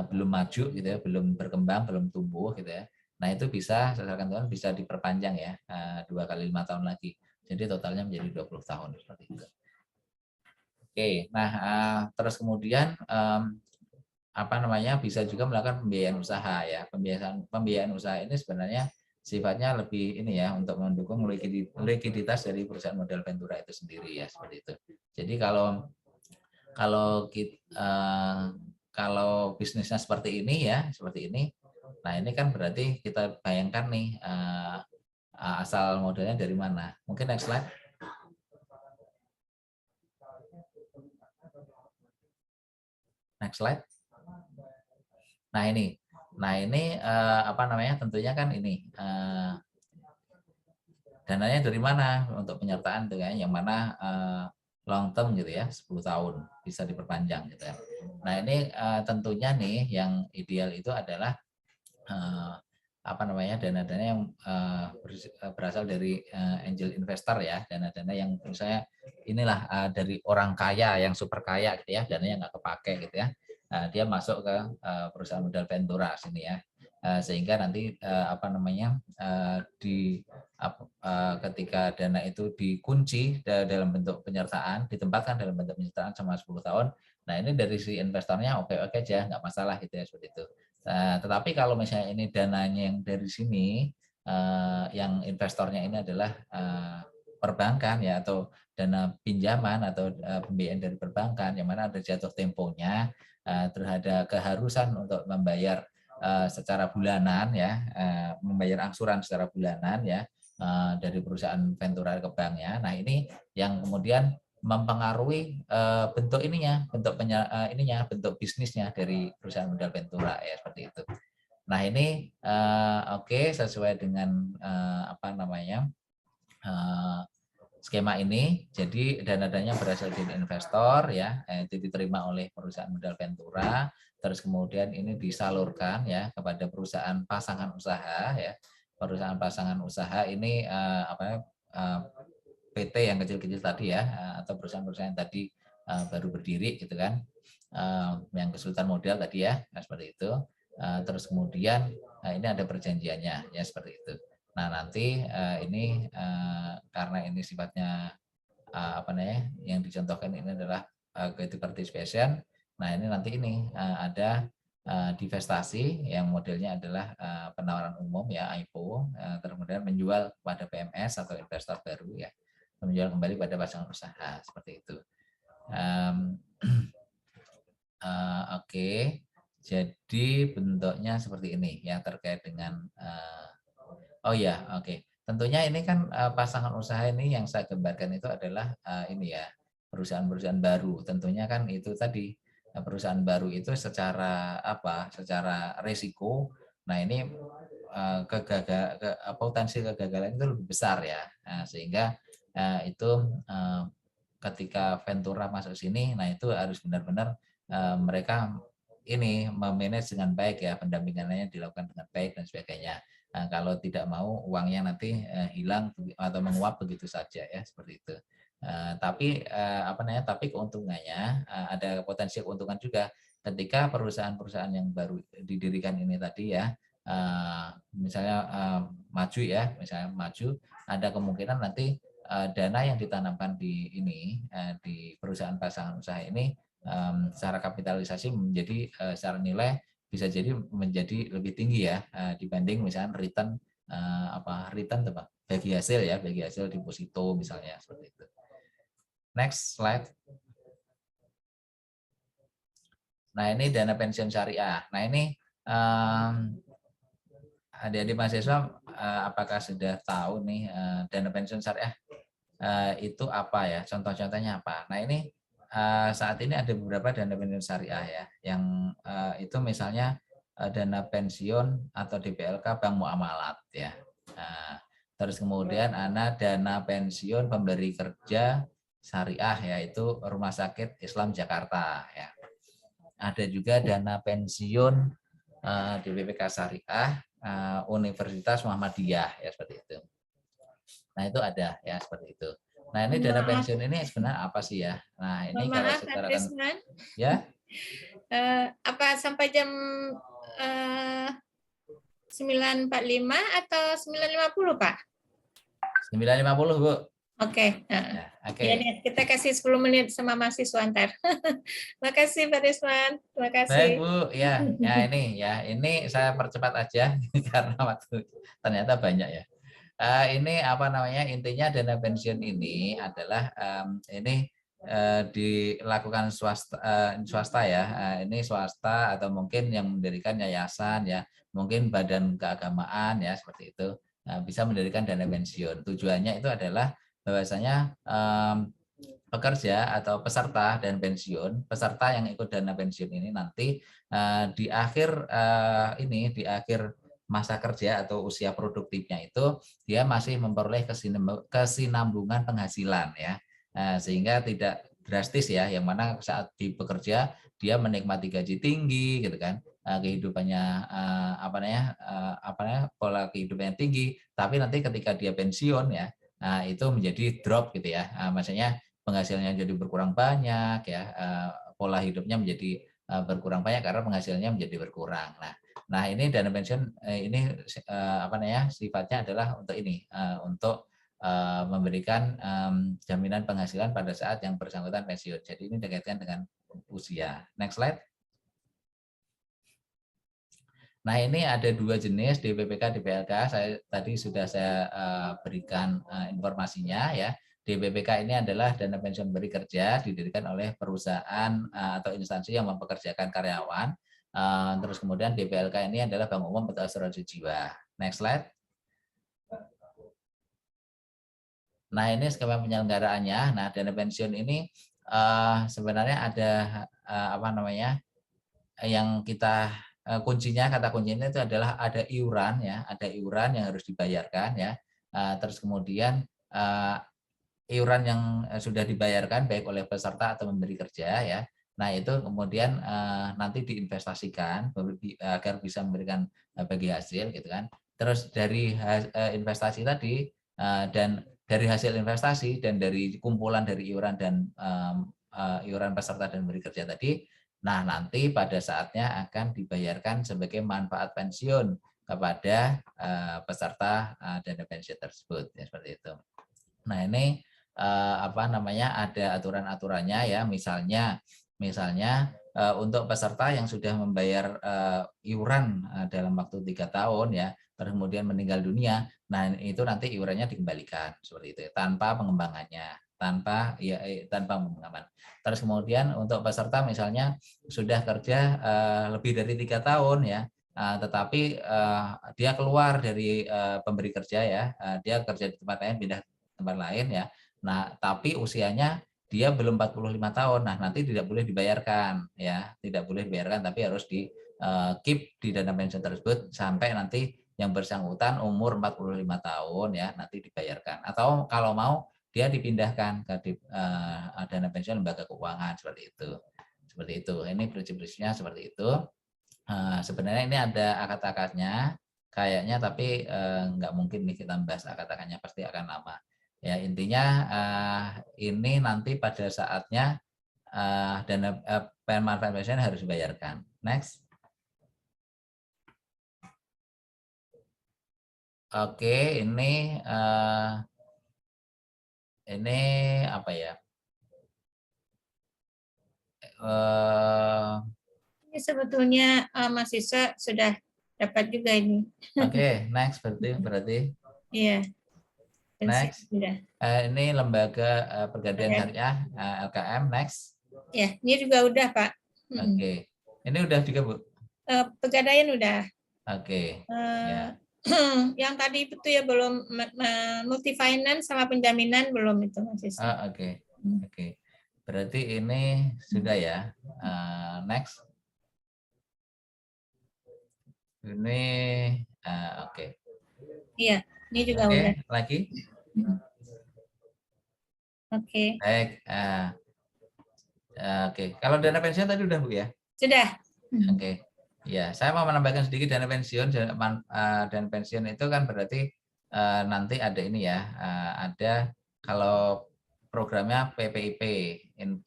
belum maju gitu ya, belum berkembang, belum tumbuh gitu ya. Nah, itu bisa seakan bisa diperpanjang ya, 2 kali 5 tahun lagi. Jadi totalnya menjadi 20 tahun seperti itu. Oke, nah terus kemudian bisa juga melakukan pembiayaan usaha ya. Pembiayaan usaha ini sebenarnya sifatnya lebih untuk mendukung likuiditas dari perusahaan model Ventura itu sendiri ya, seperti itu. Jadi kalau bisnisnya seperti ini, nah ini kan berarti kita bayangkan nih asal modalnya dari mana. Mungkin next slide. Next slide. Nah ini tentunya kan ini dananya dari mana untuk penyertaan itu ya, yang mana long term gitu ya, 10 tahun bisa diperpanjang gitu ya. Nah ini tentunya nih yang ideal itu adalah dana-dana yang berasal dari angel investor ya, dana-dana yang misalnya dari orang kaya yang super kaya gitu ya, dananya nggak kepake gitu ya. Dia masuk ke perusahaan modal Ventura sini ya, sehingga nanti ketika dana itu dikunci dalam bentuk penyertaan, ditempatkan dalam bentuk penyertaan selama 10 tahun. Nah ini dari si investornya oke-oke aja, nggak masalah gitu ya, seperti itu. Tetapi kalau misalnya ini dananya yang dari sini, yang investornya ini adalah perbankan ya, atau dana pinjaman atau pembiayaan dari perbankan, yang mana ada jatuh temponya, terhadap keharusan untuk membayar secara bulanan ya, membayar angsuran secara bulanan ya dari perusahaan Ventura ke banknya. Nah ini yang kemudian mempengaruhi bentuk bentuk bisnisnya dari perusahaan modal Ventura ya, seperti itu. Nah ini sesuai dengan skema ini, jadi dana-dananya berasal dari investor ya, itu diterima oleh perusahaan modal Ventura, terus kemudian ini disalurkan ya kepada perusahaan pasangan usaha ya. Perusahaan pasangan usaha ini PT yang kecil-kecil tadi ya, atau perusahaan-perusahaan tadi baru berdiri gitu kan, yang kesulitan modal tadi ya, seperti itu. Terus kemudian ini ada perjanjiannya ya, seperti itu. Nah nanti ini karena ini sifatnya yang dicontohkan ini adalah equity participation. Nah ini nanti ini ada divestasi yang modelnya adalah penawaran umum ya, IPO, kemudian menjual kepada PMS atau investor baru ya. menjual kembali pada pasangan usaha seperti itu. Oke. Jadi bentuknya seperti ini ya terkait dengan oh ya, oke. Tentunya ini kan pasangan usaha ini yang saya gambarkan itu adalah ini ya, perusahaan-perusahaan baru. Tentunya kan itu tadi perusahaan baru itu secara apa? Secara risiko. Nah, ini potensi kegagalan itu lebih besar ya. Nah, sehingga itu ketika Ventura masuk sini, nah itu harus benar-benar mereka ini memanage dengan baik ya, pendampingannya dilakukan dengan baik dan sebagainya. Nah, kalau tidak mau uangnya nanti hilang atau menguap begitu saja ya, seperti itu. Tapi keuntungannya ada potensi keuntungan juga ketika perusahaan-perusahaan yang baru didirikan ini tadi ya, misalnya maju ya, misalnya maju, ada kemungkinan nanti dana yang ditanamkan di ini di perusahaan pasangan usaha ini secara kapitalisasi menjadi secara nilai bisa jadi menjadi lebih tinggi ya dibanding misalnya return bagi hasil deposito misalnya seperti itu. Next slide. Nah, ini dana pensiun syariah. Nah, ini adik-adik mahasiswa apakah sudah tahu nih dana pensiun syariah itu apa ya? Contoh-contohnya apa? Nah, ini saat ini ada beberapa dana pensiun syariah ya, yang itu misalnya dana pensiun atau DPLK Bank Muamalat ya. Terus kemudian ada dana pensiun pemberi kerja syariah yaitu Rumah Sakit Islam Jakarta ya. Ada juga dana pensiun di BPK Syariah Universitas Muhammadiyah ya seperti itu. Nah, itu ada ya seperti itu. Nah, ini dana pensiun ini sebenarnya apa sih ya? Nah, ini kalau secara kan ya apa sampai jam 9.45 atau 9.50, Pak? 9.50, Bu. Oke. Ya, oke. Ya, kita kasih 10 menit sama mahasiswa ntar. Terima kasih, Pak Risman. Terima kasih. Baik, Bu. Ya, ini saya percepat aja karena waktu ternyata banyak ya. Ini apa namanya, intinya dana pensiun ini adalah ini dilakukan swasta ya. Ini swasta atau mungkin yang mendirikan yayasan ya, mungkin badan keagamaan ya seperti itu bisa mendirikan dana pensiun. Tujuannya itu adalah bahwasanya pekerja atau peserta dan pensiun, peserta yang ikut dana pensiun ini nanti di akhir masa kerja atau usia produktifnya itu dia masih memperoleh kesinambungan penghasilan ya, sehingga tidak drastis ya, yang mana saat di bekerja dia menikmati gaji tinggi gitu kan, kehidupannya pola kehidupannya tinggi, tapi nanti ketika dia pensiun ya, itu menjadi drop gitu ya, maksudnya penghasilannya jadi berkurang banyak ya, pola hidupnya menjadi berkurang banyak karena penghasilannya menjadi berkurang. Nah, ini dana pensiun ini sifatnya adalah untuk ini, untuk memberikan jaminan penghasilan pada saat yang bersangkutan pensiun. Jadi ini dikaitkan dengan usia. Next slide. Nah, ini ada dua jenis DPPK, DPLK. Tadi sudah saya berikan informasinya ya. DPPK ini adalah dana pensiun beri kerja didirikan oleh perusahaan atau instansi yang mempekerjakan karyawan. Terus kemudian DPLK ini adalah bank umum atau asuransi jiwa. Next slide. Nah, ini skema penyelenggaraannya. Nah, dana pensiun ini sebenarnya ada yang kita kuncinya, kata kuncinya itu adalah ada iuran ya, ada iuran yang harus dibayarkan ya. Terus kemudian iuran yang sudah dibayarkan baik oleh peserta atau memberi kerja ya. Nah, itu kemudian nanti diinvestasikan agar bisa memberikan bagi hasil gitu kan. Terus dari investasi tadi dan dari hasil investasi dan dari kumpulan dari iuran dan iuran peserta dan memberi kerja tadi, nah nanti pada saatnya akan dibayarkan sebagai manfaat pensiun kepada peserta dana pensiun tersebut ya, seperti itu. Nah, ini ada aturan-aturannya ya, misalnya untuk peserta yang sudah membayar iuran dalam waktu 3 tahun ya, terus kemudian meninggal dunia, nah itu nanti iurannya dikembalikan seperti itu tanpa pengembangannya, tanpa pengembangan. Terus kemudian untuk peserta misalnya sudah kerja lebih dari 3 tahun ya, tetapi dia keluar dari pemberi kerja ya, dia kerja di tempat lain, pindah ke tempat lain ya. Nah, tapi usianya dia belum 45 tahun. Nah, nanti tidak boleh dibayarkan ya, tidak boleh dibayarkan, tapi harus di keep di dana pensiun tersebut sampai nanti yang bersangkutan umur 45 tahun ya, nanti dibayarkan. Atau kalau mau dia dipindahkan ke dana pensiun lembaga keuangan seperti itu. Seperti itu. Ini prinsip-prinsipnya seperti itu. Sebenarnya ini ada akad-akadnya kayaknya, tapi nggak mungkin nih kita bahas akad-akadnya, pasti akan lama. Ya intinya ini nanti pada saatnya dana manfaat pensiun harus dibayarkan. Next. Oke, ini apa ya? Ini sebetulnya mahasiswa sudah dapat juga ini. Oke, next berarti. Iya. Next. Sudah. Ini lembaga pergantian syariah LKM. Next. Ya, ini juga udah Pak. Oke, ini udah juga Bu. Pegadaian udah. Oke. Ya. Yang tadi itu ya belum, multi finance sama penjaminan belum itu mahasiswa. Oke. Oke. Berarti ini sudah ya. Next. Ini oke. Iya, ini juga udah. Lagi. Oke. Baik. Oke. Kalau dana pensiun tadi udah Bu ya? Sudah. Oke. Ya, saya mau menambahkan sedikit dana pensiun. Dana pensiun itu kan berarti nanti ada ini ya, ada kalau programnya PPIP,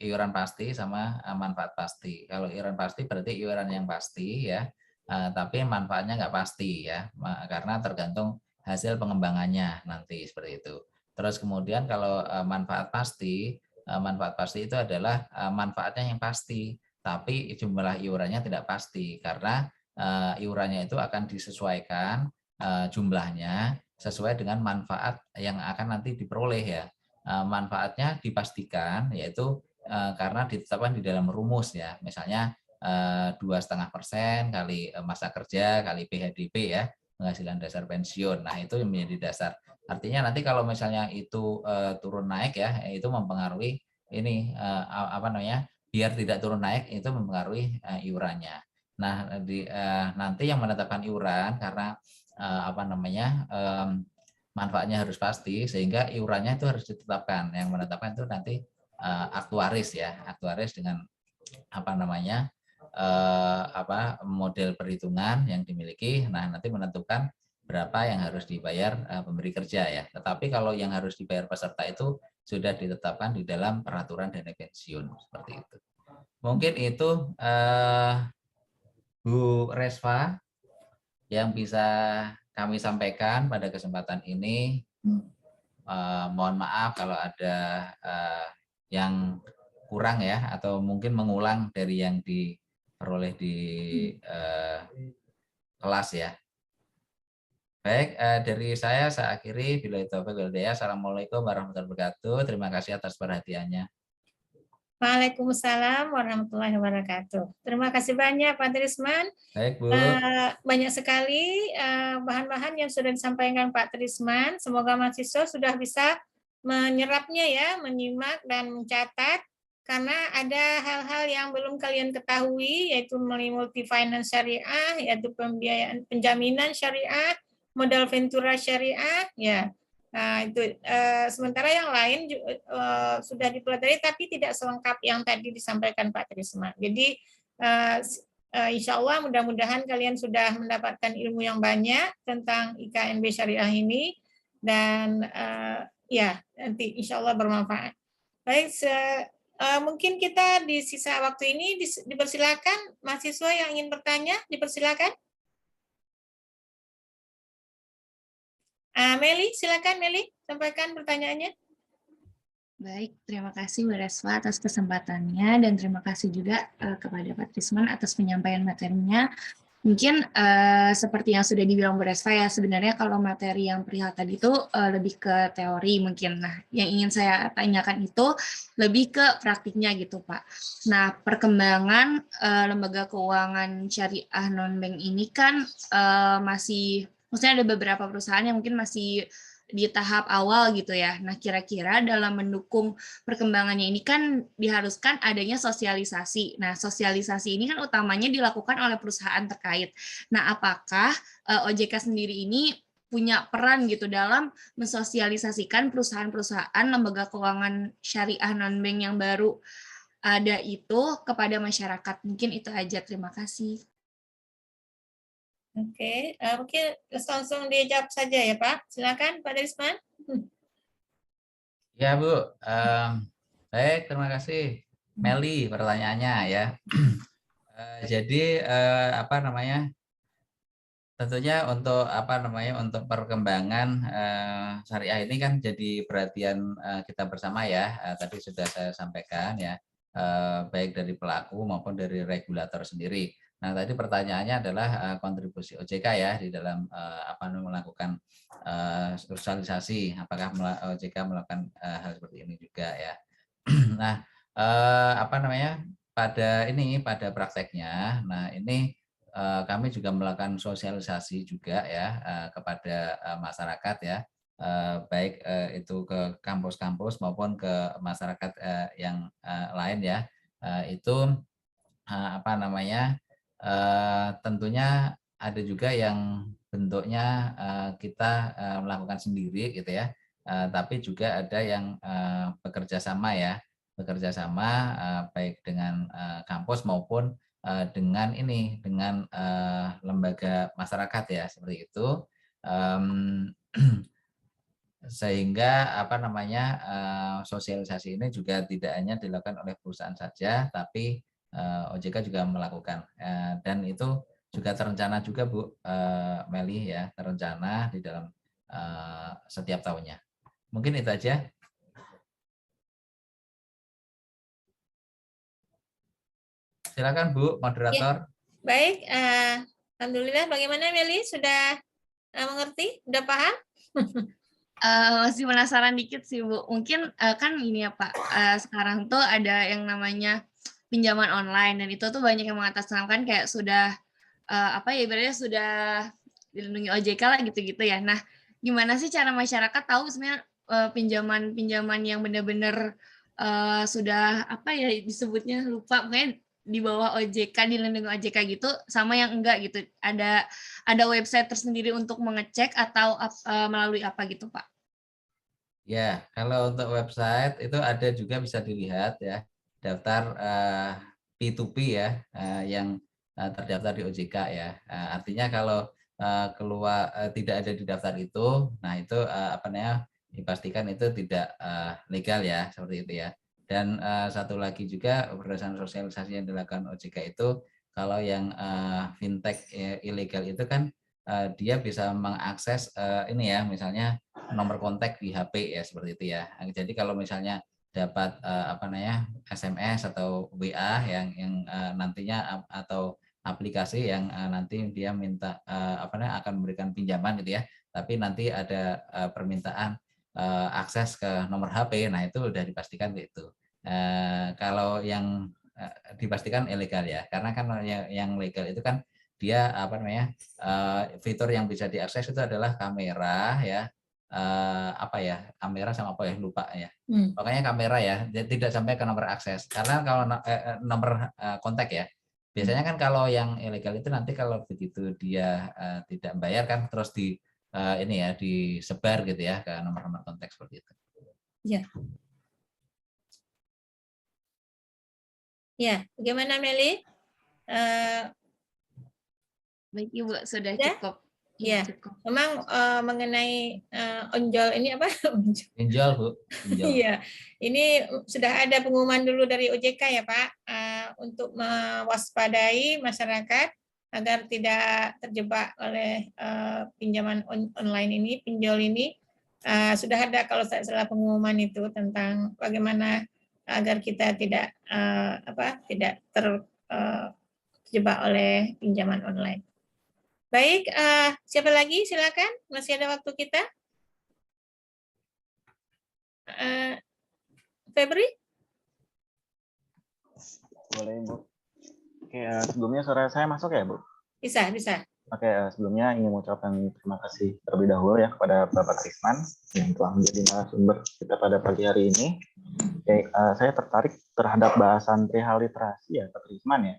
iuran pasti sama manfaat pasti. Kalau iuran pasti berarti iuran yang pasti ya, tapi manfaatnya nggak pasti ya, karena tergantung hasil pengembangannya nanti seperti itu. Terus kemudian kalau manfaat pasti itu adalah manfaatnya yang pasti, tapi jumlah iurannya tidak pasti karena iurannya itu akan disesuaikan jumlahnya sesuai dengan manfaat yang akan nanti diperoleh ya. Manfaatnya dipastikan yaitu karena ditetapkan di dalam rumus ya, misalnya 2,5% kali masa kerja kali PHDP ya, penghasilan dasar pensiun. Nah itu yang menjadi dasar. Artinya nanti kalau misalnya itu turun naik ya, itu mempengaruhi ini biar tidak turun naik itu mempengaruhi iurannya. Nah nanti yang menetapkan iuran karena manfaatnya harus pasti sehingga iurannya itu harus ditetapkan. Yang menetapkan itu nanti aktuaris ya, aktuaris dengan model perhitungan yang dimiliki. Nah nanti menentukan berapa yang harus dibayar pemberi kerja ya. Tetapi kalau yang harus dibayar peserta itu sudah ditetapkan di dalam peraturan dana pensiun seperti itu. Mungkin itu Bu Resva yang bisa kami sampaikan pada kesempatan ini. Mohon maaf kalau ada yang kurang ya, atau mungkin mengulang dari yang diperoleh di kelas ya. Baik, dari saya akhiri. Billahi taufiq wal hidayah. Assalamualaikum warahmatullahi wabarakatuh. Terima kasih atas perhatiannya. Waalaikumsalam warahmatullahi wabarakatuh. Terima kasih banyak Pak Trisman. Baik Bu. Banyak sekali bahan-bahan yang sudah disampaikan Pak Trisman. Semoga mahasiswa sudah bisa menyerapnya ya, menyimak dan mencatat. Karena ada hal-hal yang belum kalian ketahui, yaitu multi finance syariah, yaitu pembiayaan penjaminan syariah, modal ventura syariah, ya. Nah, itu sementara yang lain sudah dipelajari tapi tidak selengkap yang tadi disampaikan Pak Trisman. Jadi insya Allah mudah-mudahan kalian sudah mendapatkan ilmu yang banyak tentang IKNB Syariah ini dan ya nanti insya Allah bermanfaat. Baik, mungkin kita di sisa waktu ini dipersilakan mahasiswa yang ingin bertanya, dipersilakan. Meli, silakan Meli, sampaikan pertanyaannya. Baik, terima kasih Bu Resva atas kesempatannya dan terima kasih juga kepada Pak Trisman atas penyampaian materinya. Mungkin seperti yang sudah dibilang Bu Resva ya, sebenarnya kalau materi yang perihal tadi itu lebih ke teori mungkin. Nah, yang ingin saya tanyakan itu lebih ke praktiknya gitu, Pak. Nah, perkembangan lembaga keuangan syariah non-bank ini kan masih, maksudnya ada beberapa perusahaan yang mungkin masih di tahap awal gitu ya. Nah, kira-kira dalam mendukung perkembangannya ini kan diharuskan adanya sosialisasi. Nah, sosialisasi ini kan utamanya dilakukan oleh perusahaan terkait. Nah, apakah OJK sendiri ini punya peran gitu dalam mensosialisasikan perusahaan-perusahaan lembaga keuangan syariah non-bank yang baru ada itu kepada masyarakat? Mungkin itu aja. Terima kasih. Oke, mungkin langsung dijawab saja ya Pak. Silakan Pak Trisman. Ya Bu, baik, terima kasih Meli pertanyaannya ya. Jadi apa namanya? Tentunya untuk apa namanya, untuk perkembangan syariah ini kan jadi perhatian kita bersama ya. Tadi sudah saya sampaikan ya, baik dari pelaku maupun dari regulator sendiri. Nah, tadi pertanyaannya adalah kontribusi OJK ya di dalam apa namanya, melakukan sosialisasi. Apakah OJK melakukan hal seperti ini juga ya? Nah, apa namanya, pada prakteknya, nah ini kami juga melakukan sosialisasi juga ya kepada masyarakat ya, baik itu ke kampus-kampus maupun ke masyarakat yang lain ya. Itu apa namanya, tentunya ada juga yang bentuknya kita melakukan sendiri gitu ya, tapi juga ada yang bekerja sama ya, bekerja sama baik dengan kampus maupun dengan lembaga masyarakat ya, seperti itu. Sehingga apa namanya, sosialisasi ini juga tidak hanya dilakukan oleh perusahaan saja, tapi OJK juga melakukan, dan itu juga terencana juga Bu Meli ya, terencana di dalam setiap tahunnya. Mungkin itu aja. Silakan Bu moderator. Baik, alhamdulillah. Bagaimana Meli? Sudah mengerti? Sudah paham? Masih penasaran dikit sih Bu. Mungkin kan ini ya Pak, sekarang tuh ada yang namanya pinjaman online dan itu tuh banyak yang mengatasnamakan kayak sudah apa ya, ibaratnya sudah dilindungi OJK lah gitu-gitu ya. Nah, gimana sih cara masyarakat tahu sebenarnya pinjaman-pinjaman yang benar-benar sudah apa ya disebutnya, lupa, pokoknya di bawah OJK, dilindungi OJK gitu, sama yang enggak gitu. Ada website tersendiri untuk mengecek atau melalui apa gitu Pak? Ya, kalau untuk website itu ada juga, bisa dilihat ya, daftar P2P ya, yang terdaftar di OJK ya. Artinya kalau tidak ada di daftar itu, nah itu apa namanya, dipastikan itu tidak legal ya, seperti itu ya. Dan satu lagi juga berdasarkan sosialisasi yang dilakukan OJK itu, kalau yang fintech ilegal itu kan dia bisa mengakses ini ya, misalnya nomor kontak di HP ya, seperti itu ya. Jadi kalau misalnya dapat apa namanya, SMS atau WA yang nantinya atau aplikasi yang nanti dia minta apa namanya, akan memberikan pinjaman gitu ya, tapi nanti ada permintaan akses ke nomor HP, nah itu udah dipastikan gitu. Kalau yang dipastikan ilegal ya, karena kan yang legal itu kan dia apa namanya, fitur yang bisa diakses itu adalah kamera ya, apa ya, kamera sama apa ya, lupa ya. Makanya kamera ya, tidak sampai ke nomor akses. Karena kalau nomor kontak ya, biasanya kan kalau yang ilegal itu nanti kalau begitu dia tidak bayar kan, terus ini ya, disebar gitu ya ke nomor-nomor kontak seperti itu. Ya. Ya, bagaimana Meli? Baik Ibu, sudah Ya? cukup. Ya, Cukup. memang mengenai onjol ini apa? Pinjol Bu, pinjol. Iya, ini sudah ada pengumuman dulu dari OJK ya Pak, untuk mewaspadai masyarakat agar tidak terjebak oleh pinjaman online ini, pinjol ini. Sudah ada kalau saya salah pengumuman itu tentang bagaimana agar kita tidak tidak terjebak oleh pinjaman online. Baik, siapa lagi? Silakan, masih ada waktu kita. Febri? Boleh, Bu. Oke, sebelumnya suara saya masuk ya, Bu? Bisa, bisa. Oke, sebelumnya ingin mengucapkan terima kasih terlebih dahulu ya kepada Bapak Trisman yang telah menjadi narasumber kita pada pagi hari ini. Oke, saya tertarik terhadap bahasan perihal literasi ya, Pak Trisman ya.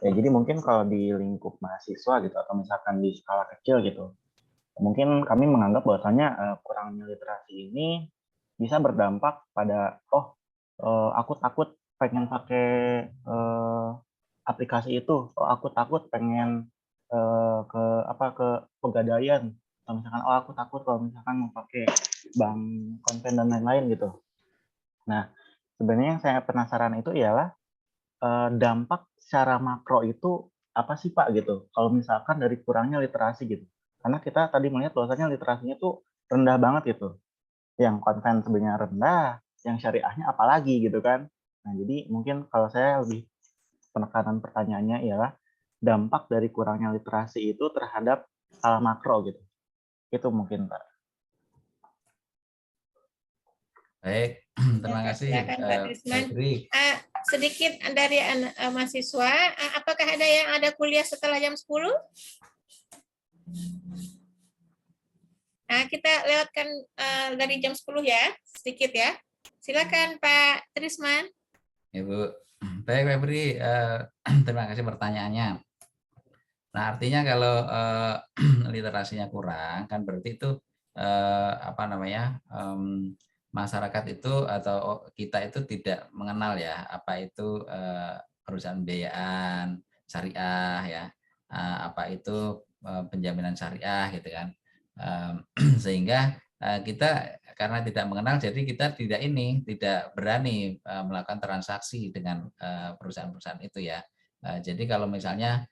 Jadi mungkin kalau di lingkup mahasiswa gitu atau misalkan di skala kecil gitu, mungkin kami menganggap bahwasanya kurangnya literasi ini bisa berdampak pada aku takut pengen pakai aplikasi itu, aku takut pengen ke pegadaian, atau misalkan aku takut kalau misalkan mau pakai bank konven dan lain-lain gitu. Nah, sebenarnya yang saya penasaran itu ialah dampak secara makro itu apa sih Pak gitu? Kalau misalkan dari kurangnya literasi gitu. Karena kita tadi melihat bahwasanya literasinya tuh rendah banget gitu. Yang konven sebenarnya rendah, yang syariahnya apalagi gitu kan. Nah, jadi mungkin kalau saya lebih penekanan pertanyaannya ialah dampak dari kurangnya literasi itu terhadap hal makro gitu. Itu mungkin Pak. Baik, terima kasih Silakan Pak Trisman. Febri. Sedikit dari mahasiswa, apakah ada yang ada kuliah setelah jam 10? Kita lewatkan dari jam 10 ya, sedikit ya. Silakan Pak Trisman. Ibu, baik Febri, terima kasih pertanyaannya. Nah, artinya kalau literasinya kurang, kan berarti itu masyarakat itu atau kita itu tidak mengenal ya apa itu perusahaan pembiayaan syariah ya, apa itu penjaminan syariah gitu kan, sehingga kita karena tidak mengenal jadi kita tidak berani melakukan transaksi dengan perusahaan-perusahaan itu ya. Jadi kalau misalnya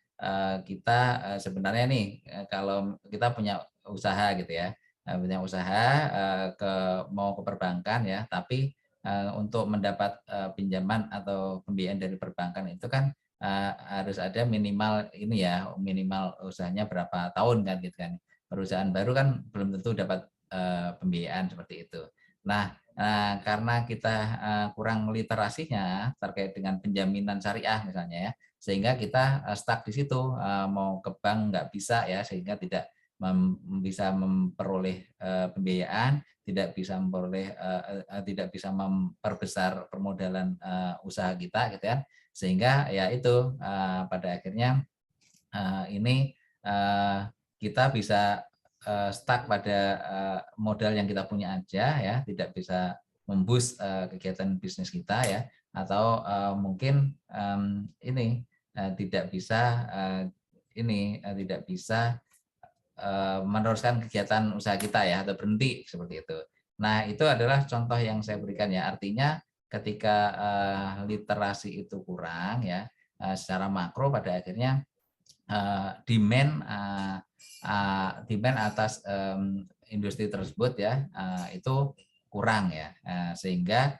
kita sebenarnya nih kalau kita punya usaha gitu ya, punya usaha mau ke perbankan ya, tapi untuk mendapat pinjaman atau pembiayaan dari perbankan itu kan harus ada minimal ini ya, minimal usahanya berapa tahun kan gitu kan. Perusahaan baru kan belum tentu dapat pembiayaan seperti itu. Nah, karena kita kurang literasinya terkait dengan penjaminan syariah misalnya ya, sehingga kita stuck di situ, mau ke bank nggak bisa ya, sehingga tidak bisa memperoleh pembiayaan, tidak bisa memperbesar permodalan usaha kita gitu kan, sehingga ya itu pada akhirnya ini kita bisa stuck pada modal yang kita punya aja ya, tidak bisa memboost kegiatan bisnis kita ya, atau mungkin ini tidak bisa meneruskan kegiatan usaha kita ya, atau berhenti seperti itu. Nah, itu adalah contoh yang saya berikan ya. Artinya ketika literasi itu kurang ya, secara makro pada akhirnya demand atas industri tersebut ya itu kurang ya, sehingga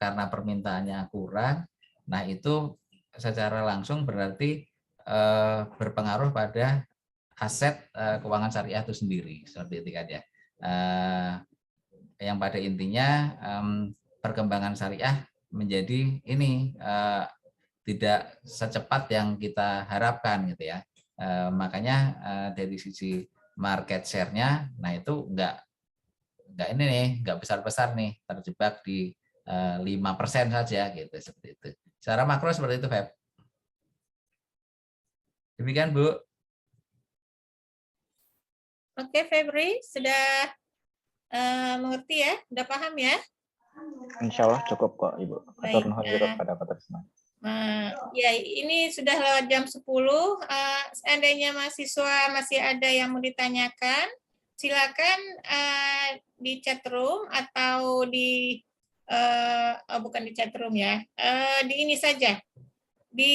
karena permintaannya kurang, nah itu secara langsung berarti berpengaruh pada aset keuangan syariah itu sendiri seperti itu kan ya, yang pada intinya perkembangan syariah menjadi ini tidak secepat yang kita harapkan gitu ya. Makanya dari sisi market share-nya, nah itu nggak besar-besar nih, terjebak di 5% saja gitu, seperti itu. Secara makro seperti itu, Feb. Demikian, Bu. Oke, Febri, sudah mengerti ya? Sudah paham ya? Insya Allah cukup kok Ibu. Atur nuhun pada Pak Trisman. Ya, ini sudah lewat jam 10. Seandainya mahasiswa masih ada yang mau ditanyakan, silakan di chat room atau di bukan di chat room ya, di ini saja, di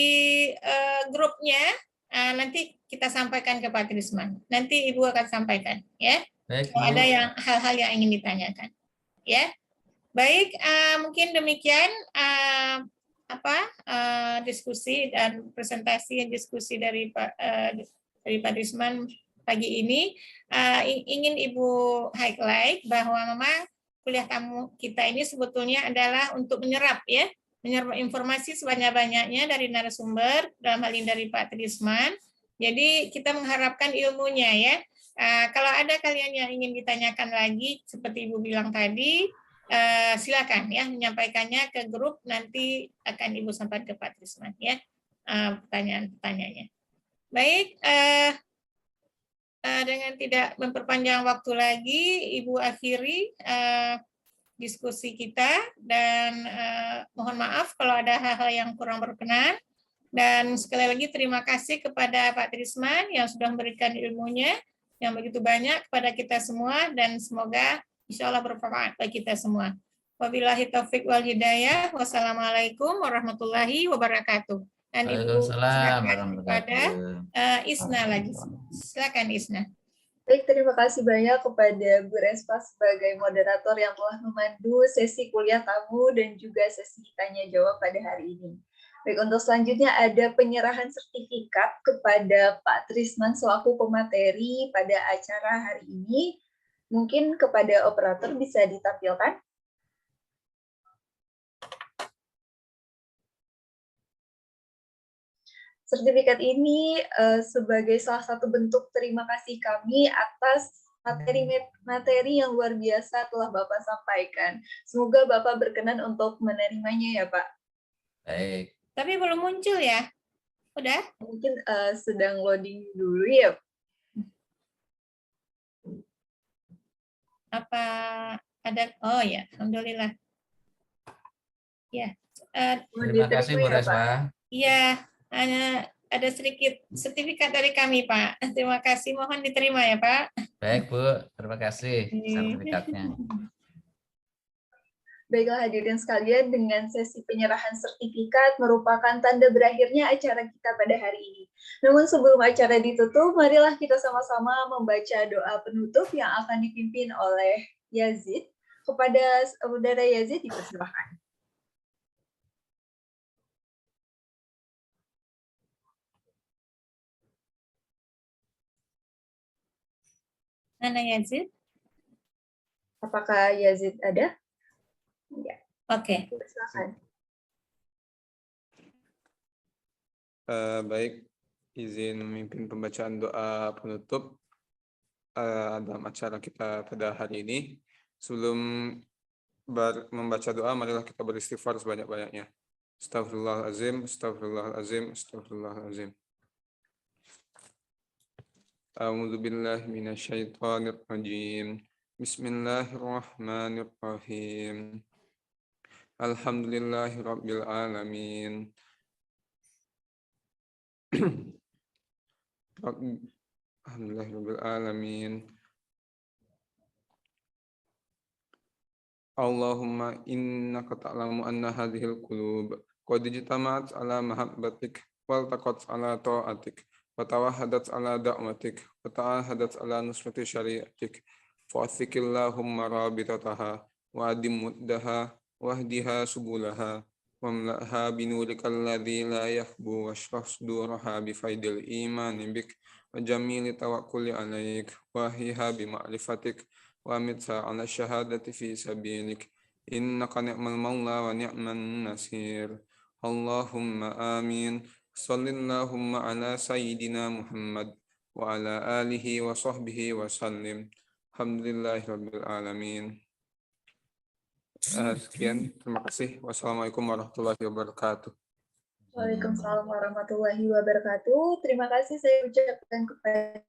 grupnya. Nanti kita sampaikan ke Pak Trisman. Nanti Ibu akan sampaikan, ya. Baik, kalau ada yang hal-hal yang ingin ditanyakan, ya. Baik, mungkin demikian diskusi dan presentasi diskusi dari dari Pak Trisman pagi ini. Ingin Ibu highlight bahwa memang kuliah tamu kita ini sebetulnya adalah untuk menyerap informasi sebanyak-banyaknya dari narasumber, dalam hal ini dari Pak Trisman. Jadi kita mengharapkan ilmunya ya. Kalau ada kalian yang ingin ditanyakan lagi, seperti Ibu bilang tadi, silakan ya menyampaikannya ke grup, nanti akan Ibu sampaikan ke Pak Trisman ya pertanyaan-pertanyaannya. Baik, dengan tidak memperpanjang waktu lagi, Ibu akhiri diskusi kita, dan mohon maaf kalau ada hal-hal yang kurang berkenan. Dan sekali lagi terima kasih kepada Pak Trisman yang sudah memberikan ilmunya yang begitu banyak kepada kita semua, dan semoga insya Allah bermanfaat bagi kita semua. Wabillahi taufik wal hidayah. Wassalamualaikum warahmatullahi wabarakatuh. Dan Ibu silakan kepada Isna lagi. Silakan Isna. Baik, terima kasih banyak kepada Bu Respa sebagai moderator yang telah memandu sesi kuliah tamu dan juga sesi tanya jawab pada hari ini. Baik, untuk selanjutnya ada penyerahan sertifikat kepada Pak Trisman selaku pemateri pada acara hari ini. Mungkin kepada operator bisa ditampilkan. Sertifikat ini sebagai salah satu bentuk terima kasih kami atas materi-materi yang luar biasa telah Bapak sampaikan. Semoga Bapak berkenan untuk menerimanya ya, Pak. Baik. Tapi belum muncul ya? Udah? Mungkin sedang loading dulu ya. Apa ada? Oh ya, alhamdulillah. Ya. Terima kasih Bu Respa. Iya, ada sedikit sertifikat dari kami, Pak. Terima kasih, mohon diterima ya, Pak. Baik Bu, terima kasih sertifikatnya. Baiklah hadirin sekalian, dengan sesi penyerahan sertifikat merupakan tanda berakhirnya acara kita pada hari ini. Namun sebelum acara ditutup, marilah kita sama-sama membaca doa penutup yang akan dipimpin oleh Yazid. Kepada Saudara Yazid dipersilakan. Mana Yazid? Apakah Yazid ada? Ya. Oke. Silakan. Baik, izin memimpin pembacaan doa penutup dalam acara kita pada hari ini. Sebelum membaca doa, marilah kita beristighfar sebanyak-banyaknya. Astaghfirullahalazim, astaghfirullahalazim, astaghfirullahalazim. A'udzu billahi minasyaitonir rajim. Bismillahirrahmanirrahim. Alhamdulillahirabbil alamin. Alhamdulillahirabbil alamin. Allahumma innaka ta'lamu anna hadhil qulub qad ijtama'at ala mahabbatik wal taqat ala ta'atik wa tawahadat ala da'watik wa ta'ahadat ala nusrati syari'atik fa'athikillahumma rabitataha wa adim muddaha wahdiha subulaha wamla'ha binurikal ladzi la yakhbu washrah suduraha bifaidil imani bik wa jamili tawakkuli alaik wahiha bima'rifatik wa mitsa ala syahadati fi sabilik innaka ni'mal maula wa ni'man nasir. Allahumma amin. Shallillahumma ala sayyidina Muhammad wa ala alihi wa sahbihi wa sallim. Alhamdulillahirabbil alamin. Sekian, terima kasih. Wassalamualaikum warahmatullahi wabarakatuh. Waalaikumsalam warahmatullahi wabarakatuh. Terima kasih saya ucapkan kepada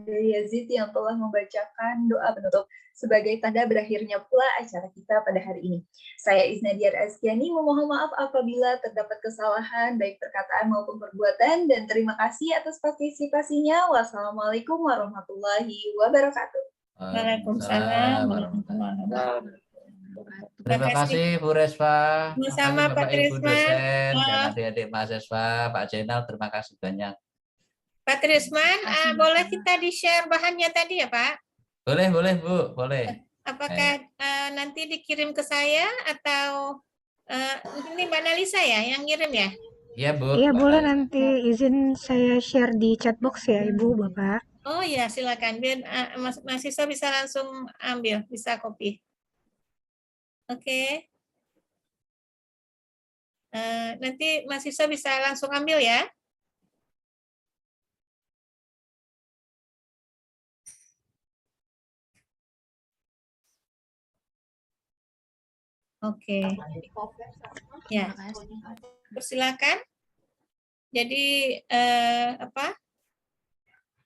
Yazid yang telah membacakan doa penutup sebagai tanda berakhirnya pula acara kita pada hari ini. Saya Isnadiar Askiani memohon maaf apabila terdapat kesalahan baik perkataan maupun perbuatan, dan terima kasih atas partisipasinya. Wassalamualaikum warahmatullahi wabarakatuh. Waalaikumsalam warahmatullahi wabarakatuh. Terima kasih Bu Respa. Sama Pak Ibu Trisman. dosen dan adik-adik mahasiswa, Pak Jenal, terima kasih banyak. Pak Trisman, boleh kita di-share bahannya tadi ya, Pak? Boleh Bu, boleh. Apakah nanti dikirim ke saya atau ini Mbak Nalisa ya yang ngirim ya? Iya, Bu. Iya, boleh nanti izin saya share di chat box ya, Ibu, Bapak. Oh ya, silakan. Biar mahasiswa bisa langsung ambil, bisa copy. Oke. Nanti mahasiswa bisa langsung ambil ya. Oke. Ya, persilakan. Jadi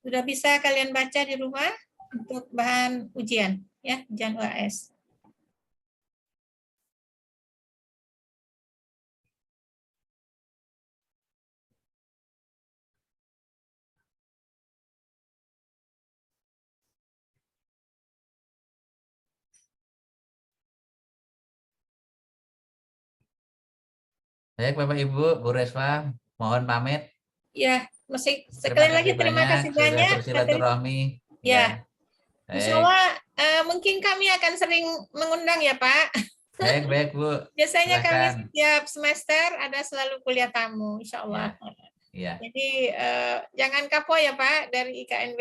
sudah bisa kalian baca di rumah untuk bahan ujian ya, ujian UAS. Baik, Bapak Ibu, Bu Reswa, mohon pamit. Ya, masih sekali lagi terima kasih sudah banyak. bersilaturahmi. Ya. Baik. Insya Allah mungkin kami akan sering mengundang ya Pak. Baik Bu. Biasanya Silakan. kami setiap semester ada selalu kuliah tamu, Insya Allah. Ya. Jadi jangan kapok ya Pak dari IKNW